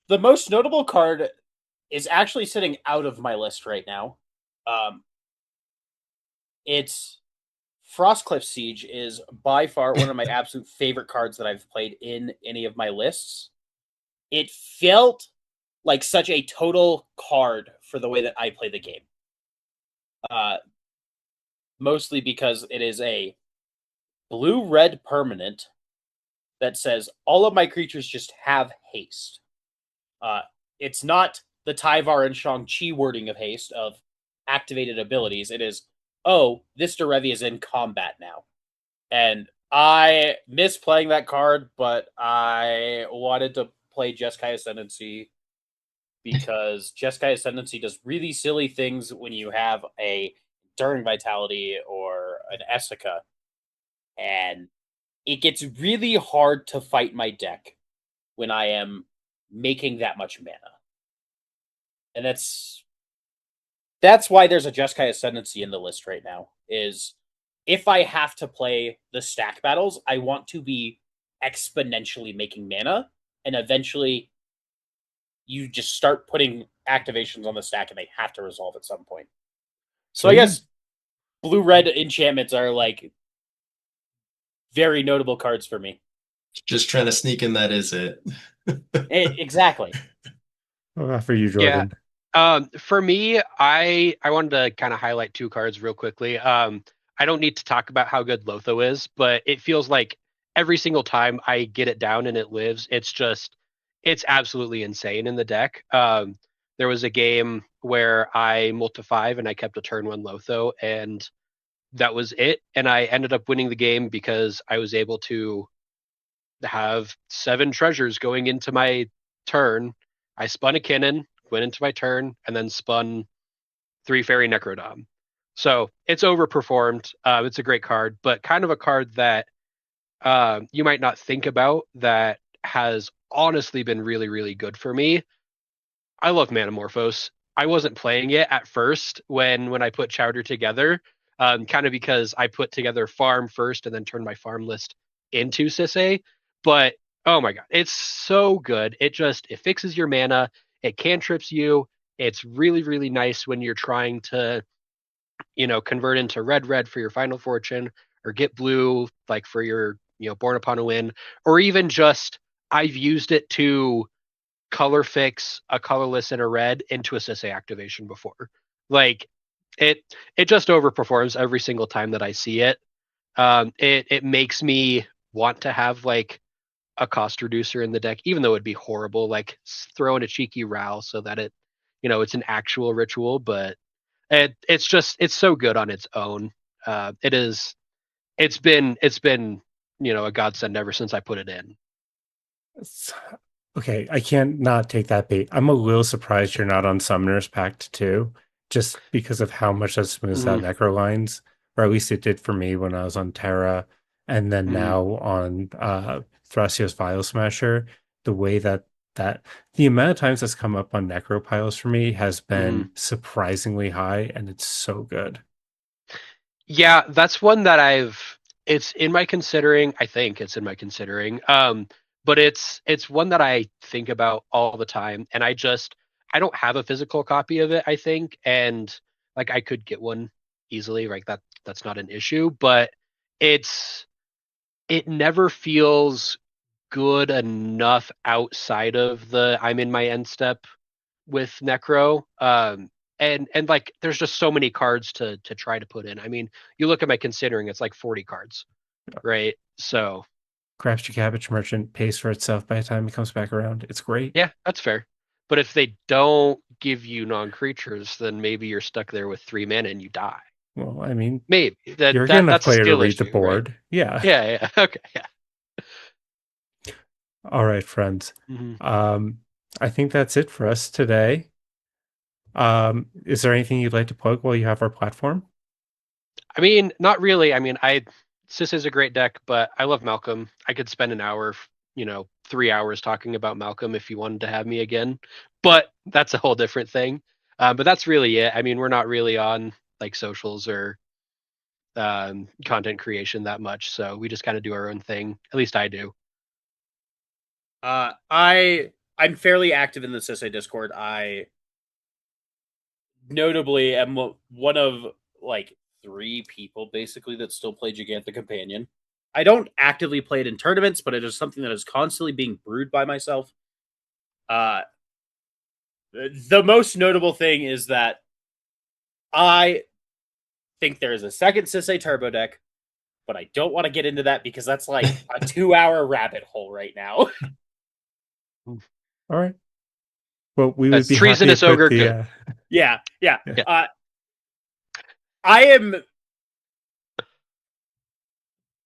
the most notable card is actually sitting out of my list right now. Um, it's Frostcliff Siege is by far one of my absolute favorite cards that I've played in any of my lists. It felt like such a total card for the way that I play the game. Uh, Mostly because it is a blue-red permanent that says all of my creatures just have haste. Uh, it's not the Tyvar and Shang-Chi wording of haste of activated abilities. It is, oh, this Derevi is in combat now. And I miss playing that card, but I wanted to play Jeskai Ascendancy because Jeskai Ascendancy does really silly things when you have a Enduring Vitality or an Essica. And it gets really hard to fight my deck when I am making that much mana. And that's why there's a Jeskai Ascendancy in the list right now, is if I have to play the stack battles, I want to be exponentially making mana, and eventually you just start putting activations on the stack and they have to resolve at some point. So I guess blue-red enchantments are like very notable cards for me. Just trying to sneak in that is it. Exactly. For you, Yeah. Jordan. For me, I wanted to kind of highlight two cards real quickly. I don't need to talk about how good Lotho is, but it feels like every single time I get it down and it lives, it's absolutely insane in the deck. There was a game where I multi-5 and I kept a turn one Lotho, and that was it. And I ended up winning the game because I was able to have 7 treasures going into my turn. I spun a Kinnan, went into my turn, and then spun 3 Fairy Necrodom. So it's overperformed. It's a great card, but kind of a card that you might not think about that has honestly been really, really good for me. I love Manamorphose. I wasn't playing it at first when I put Chowder together, kind of because I put together farm first and then turned my farm list into Sisay. But oh my god, it's so good. It fixes your mana. It cantrips you. It's really really nice when you're trying to convert into red for your final fortune, or get blue like for your born upon a win, or even just I've used it to color fix a colorless and a red into a Sisay activation before. Like it it just overperforms every single time that I see it. It makes me want to have like a cost reducer in the deck, even though it'd be horrible, like throw in a cheeky Ral so that it's an actual ritual, but it's so good on its own. It's been a godsend ever since I put it in. Okay, I can't not take that bait. I'm a little surprised you're not on Summoner's Pact too, just because of how much that smooths out Mm-hmm. necro lines, or at least it did for me when I was on Terra, and then Mm-hmm. now on Thrasios Vial Smasher. The way that the amount of times that's come up on necro piles for me has Mm-hmm. been surprisingly high, and it's so good. Yeah, that's one that it's in my considering. I think it's in my considering. But it's one that I think about all the time, and I don't have a physical copy of it, I think, and like I could get one easily, like that's not an issue, but it's it never feels good enough outside of the I'm in my end step with Necro. And like there's just so many cards to try to put in. I mean, you look at my considering, it's like 40 cards, right? So Crabtree Cabbage Merchant pays for itself by the time it comes back around. It's great. yeah, that's fair. But if they don't give you non-creatures, then maybe you're stuck there with 3 mana and you die. Well, I mean, Maybe you're a good enough that's a player to skill read the issue, right? board. Yeah. Yeah, okay, yeah. All right, friends. Mm-hmm. I think that's it for us today. Is there anything you'd like to plug while you have our platform? I mean, not really. I mean, Sis is a great deck, but I love Malcolm. I could spend an hour, 3 hours talking about Malcolm if you wanted to have me again. But that's a whole different thing. But that's really it. I mean, we're not really on like socials or content creation that much, so we just kind of do our own thing. At least I do. I'm fairly active in the Sisay Discord. I notably am one of like 3 people basically that still play Gigantha Companion. I don't actively play it in tournaments, but it is something that is constantly being brewed by myself. Uh, the most notable thing is that I think there is a second Sisay Turbo deck, but I don't want to get into that because that's like a 2-hour rabbit hole right now. All right. Well, we would That's be happy to treasonous put ogre the. good. Yeah. Yeah. I am.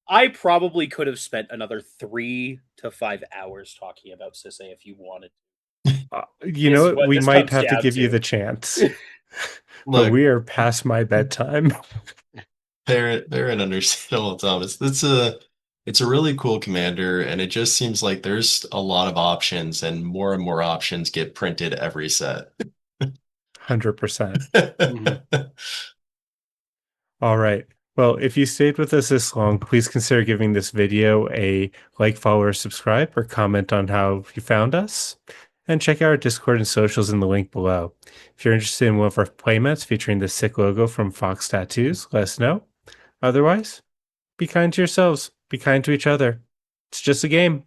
I probably could have spent another 3 to 5 hours talking about Sisay if you wanted. You Is know what? what We this might comes have to down give you to. the chance, but Look, we are past my bedtime. Baron understandable, Thomas. It's a really cool commander, and it just seems like there's a lot of options, and more options get printed every set. 100%. Mhm. All right. Well, if you stayed with us this long, please consider giving this video a like, follow, or subscribe, or comment on how you found us. And check out our Discord and socials in the link below. If you're interested in one of our playmats featuring the sick logo from Fox Tattoos, let us know. Otherwise, be kind to yourselves, be kind to each other. It's just a game.